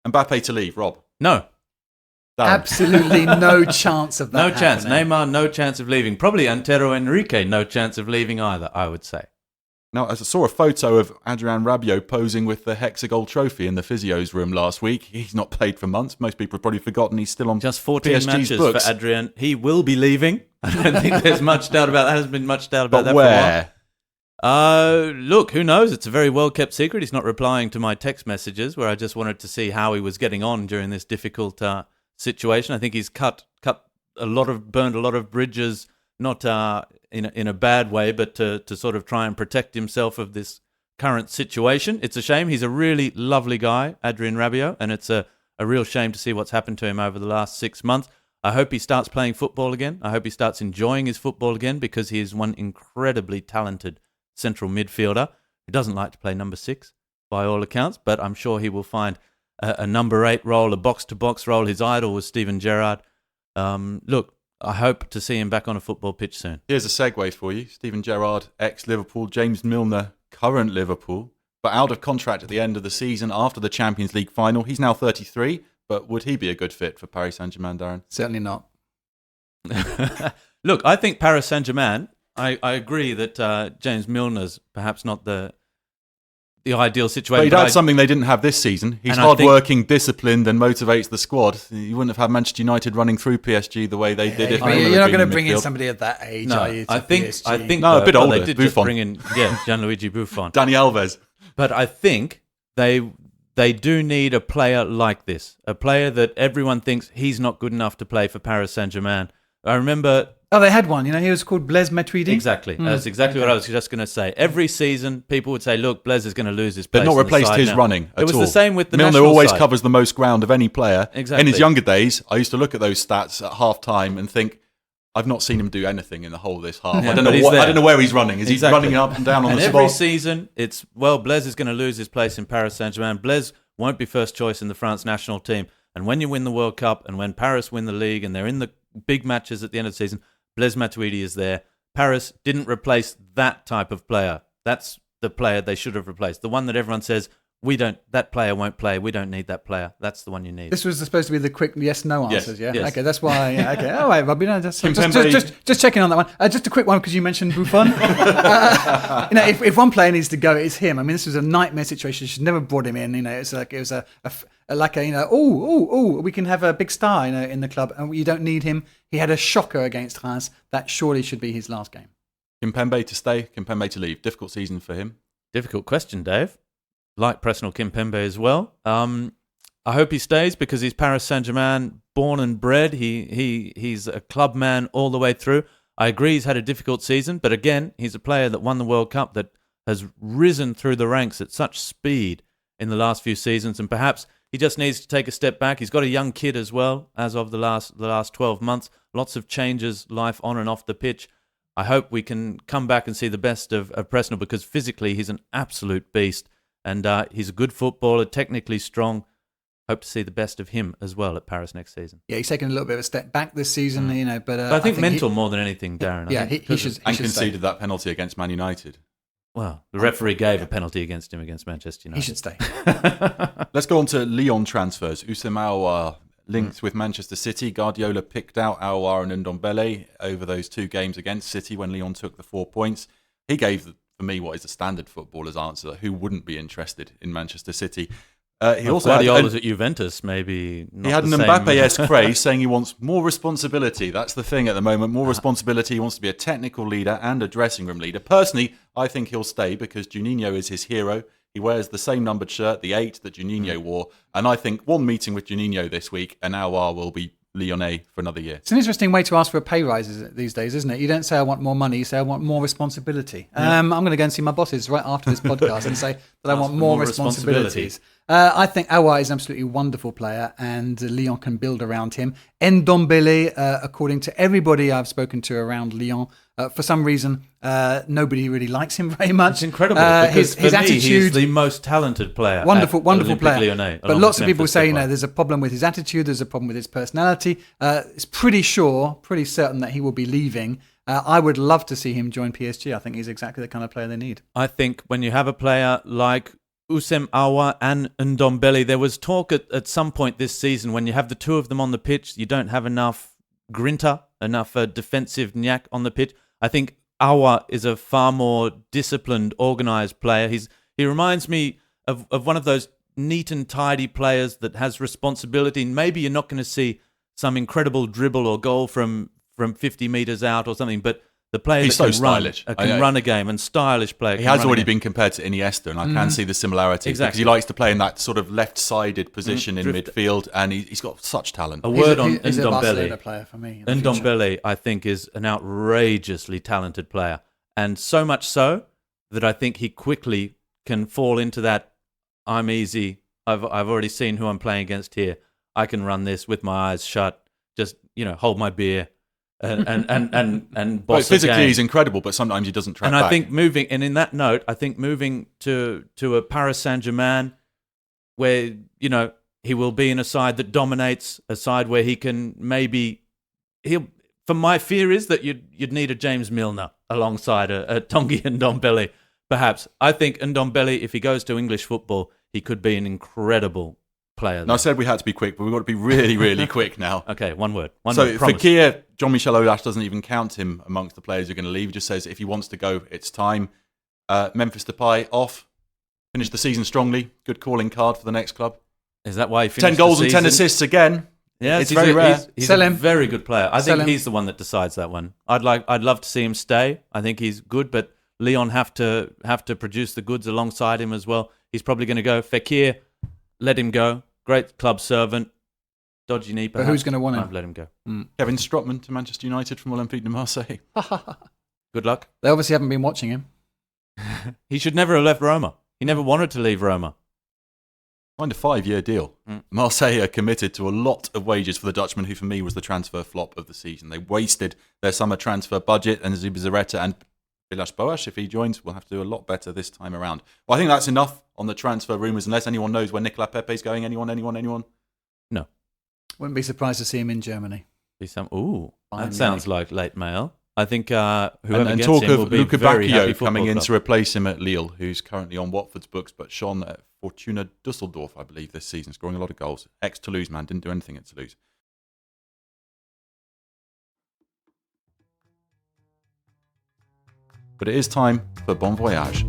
Mbappe to leave, Rob. No. Darren. Absolutely no chance of that. No chance. happening. Neymar, no chance of leaving. Probably Antero Henrique, no chance of leaving either, I would say. Now, I saw a photo of Adrien Rabiot posing with the Hexagol trophy in the physio's room last week. He's not played for months. Most people have probably forgotten he's still on Just 14 PSG's matches books. for Adrien. He will be leaving. I don't think there's much doubt about that. Hasn't been much doubt about But that where? for a while. Look, who knows? It's a very well-kept secret. He's not replying to my text messages where I just wanted to see how he was getting on during this difficult situation. I think he's burned a lot of bridges, not in a bad way, but to sort of try and protect himself of this current situation. It's a shame. He's a really lovely guy, Adrien Rabiot, and it's a real shame to see what's happened to him over the last 6 months. I hope he starts playing football again. I hope he starts enjoying his football again, because he is one incredibly talented central midfielder who doesn't like to play number 6 by all accounts, but I'm sure he will find a number 8 role, a box-to-box role. His idol was Steven Gerrard. Look, I hope to see him back on a football pitch soon. Here's a segue for you. Steven Gerrard, ex-Liverpool. James Milner, current Liverpool, but out of contract at the end of the season after the Champions League final. He's now 33, but would he be a good fit for Paris Saint-Germain, Darren? Certainly not. Look, I think Paris Saint-Germain, I agree that James Milner's perhaps not the ideal situation. But he'd had something they didn't have this season. He's And I hard-working, disciplined, and motivates the squad. You wouldn't have had Manchester United running through PSG the way they did if But Milner you're not had going to been bring in midfield. somebody at that age, No, are you? to I think PSG? No, a bit older, They did just Buffon. bring in Gianluigi Buffon. Dani Alves. But I think they do need a player like this, a player that everyone thinks he's not good enough to play for Paris Saint-Germain. I remember... Oh, they had one. He was called Blaise Matuidi. Exactly. That's exactly what I was just going to say. Every season, people would say, look, Blaise is going to lose his But place not in the replaced side his now. running at all. It was the same with the Milner national always side. covers the most ground of any player. Exactly. In his younger days, I used to look at those stats at half-time and think, I've not seen him do anything in the whole of this half. Yeah, I don't but know he's what. there. I don't know where he's running. Is Exactly. he running up and down on And the every spot? season, it's, Blaise is going to lose his place in Paris Saint-Germain. Blaise won't be first choice in the France national team. And when you win the World Cup and when Paris win the league and they're in the big matches at the end of the season, Blaise Matuidi is there. Paris didn't replace that type of player. That's the player they should have replaced. The one that everyone says that player won't play. We don't need that player. That's the one you need. This was supposed to be the quick yes/no Yes, answers, yeah? yes. Okay, that's why. Yeah, okay, all right, Robbie. No, just checking on that one. Just a quick one because you mentioned Buffon. If one player needs to go, it's him. I mean, this was a nightmare situation. She never brought him in. It's like it was we can have a big star, in the club, and you don't need him. He had a shocker against Reims. That surely should be his last game. Kimpembe to stay, Kimpembe to leave. Difficult season for him. Difficult question, Dave. Like Presnel Kimpembe as well. I hope he stays because he's Paris Saint-Germain, born and bred. He's a club man all the way through. I agree he's had a difficult season, but again, he's a player that won the World Cup, that has risen through the ranks at such speed in the last few seasons, and perhaps he just needs to take a step back. He's got a young kid as well, as of the last 12 months. Lots of changes, life on and off the pitch. I hope we can come back and see the best of Presnel because physically he's an absolute beast. And he's a good footballer, technically strong. Hope to see the best of him as well at Paris next season. Yeah, he's taken a little bit of a step back this season, but I think mental more than anything, Darren. Yeah, he should. And conceded that penalty against Man United. Well, the referee gave a penalty against him against Manchester United. He should stay. Let's go on to Lyon transfers. Houssem Aouar linked with Manchester City. Guardiola picked out Aouar and Ndombele over those 2 games against City when Lyon took the 4 points. He gave, for me, what is a standard footballer's answer. Who wouldn't be interested in Manchester City? He also Guardiola's at Juventus, maybe. He had an Mbappe-esque phrase saying he wants more responsibility. That's the thing at the moment. More responsibility. He wants to be a technical leader and a dressing room leader. Personally, I think he'll stay because Juninho is his hero. He wears the same numbered shirt, the 8 that Juninho wore. And I think one meeting with Juninho this week and Aouar will be Lyonnais for another year. It's an interesting way to ask for a pay rise these days, isn't it? You don't say I want more money, you say I want more responsibility. Yeah. I'm going to go and see my bosses right after this podcast and say that I want more responsibilities. I think Aouar is an absolutely wonderful player and Lyon can build around him. Ndombele, according to everybody I've spoken to around Lyon, for some reason, nobody really likes him very much. It's incredible because his attitude, he's the most talented player. Wonderful player. Lyonnais, but lots of people say, there's a problem with his attitude, there's a problem with his personality. It's pretty certain that he will be leaving. I would love to see him join PSG. I think he's exactly the kind of player they need. I think when you have a player like Houssem Aouar and Ndombele, there was talk at some point this season when you have the 2 of them on the pitch, you don't have enough grinta, enough defensive knack on the pitch. I think Aouar is a far more disciplined, organised player. He reminds me of one of those neat and tidy players that has responsibility. And maybe you're not going to see some incredible dribble or goal from 50 metres out or something, but the player He's that so can run a game and stylish player. He has already been compared to Iniesta, and I can see the similarity because he likes to play in that sort of left-sided position in midfield, and he's got such talent. On Ndombele. He's a Barcelona player for me. Ndombele, I think, is an outrageously talented player, and so much so that I think he quickly can fall into that. I'm easy. I've already seen who I'm playing against here. I can run this with my eyes shut. Just hold my beer. And boss physically he's incredible, but sometimes he doesn't track back. And I think in that note, I think moving to a Paris Saint-Germain where, he will be in a side that dominates, a side where he can my fear is that you'd need a James Milner alongside a Tanguy Ndombele, perhaps. I think Ndombele, if he goes to English football, he could be an incredible player. No, I said we had to be quick, but we've got to be really, really quick now. Okay, one word. Fekir, Jean-Michel Aulas doesn't even count him amongst the players who are going to leave. He just says if he wants to go, it's time. Memphis Depay off. Finished the season strongly. Good calling card for the next club. Is that why he finished 10 goals the and season? 10 assists again. Yeah, it's very rare. He's Sell a him. very good player. I Sell think him. he's the one that decides that one. I'd love to see him stay. I think he's good, but Lyon have to produce the goods alongside him as well. He's probably going to go. Fekir, let him go. Great club servant. Dodgy knee, perhaps. But who's going to want him? I've let him go. Kevin Strootman to Manchester United from Olympique de Marseille. Good luck. They obviously haven't been watching him. He should never have left Roma. He never wanted to leave Roma. Signed a 5-year deal. Marseille are committed to a lot of wages for the Dutchman, who for me was the transfer flop of the season. They wasted their summer transfer budget, and Zubizarreta and Villas-Boas, if he joins, will have to do a lot better this time around. Well, I think that's enough on the transfer rumours, unless anyone knows where Nicolas Pepe's going. Anyone? No. Wouldn't be surprised to see him in Germany. That sounds like late mail. I think whoever and gets talk him will of be Luca very happy Bacchio coming football in club. to replace him at Lille, who's currently on Watford's books, but shone at Fortuna Dusseldorf, I believe, this season, scoring a lot of goals. Ex-Toulouse man, didn't do anything at Toulouse. But it is time for Bon Voyage.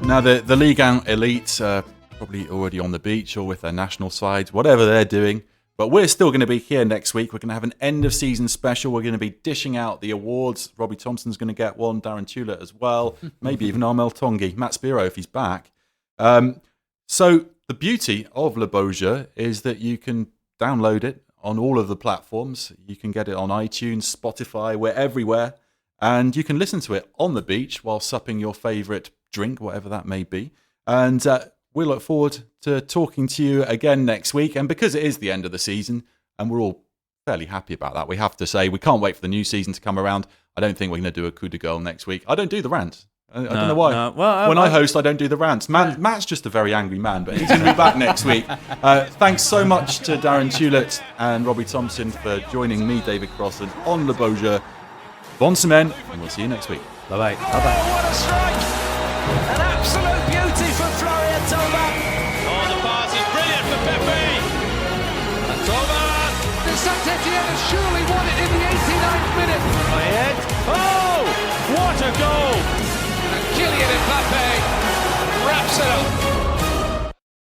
Now, the Ligue 1 elites are probably already on the beach or with their national sides, whatever they're doing. But we're still going to be here next week. We're going to have an end-of-season special. We're going to be dishing out the awards. Robbie Thompson's going to get one, Darren Tulett as well, maybe even Armel Tongi, Matt Spiro if he's back. So the beauty of Le Beau Jeu is that you can download it on all of the platforms. You can get it on iTunes, Spotify, we're everywhere. And you can listen to it on the beach while supping your favourite drink, whatever that may be. And we look forward to talking to you again next week. And because it is the end of the season, and we're all fairly happy about that, we have to say we can't wait for the new season to come around. I don't think we're going to do a coup de gueule next week. I don't do the rant. I don't know why. No. Well, when I host, I don't do the rants. Matt's just a very angry man, but he's going to be back next week. Thanks so much to Darren Tulett and Robbie Thompson for joining me, David Crossan, on Le Beau Jeu. Bonne semaine, and we'll see you next week. Bye-bye. Oh, what a strike! An absolute beauty from Florian Thauvin. Oh, the pass is brilliant for Pepe. And Thauvin. The Saint-Etienne has surely won it in the 89th minute. Ahead. Oh, what a goal! And Kylian Mbappe wraps it up.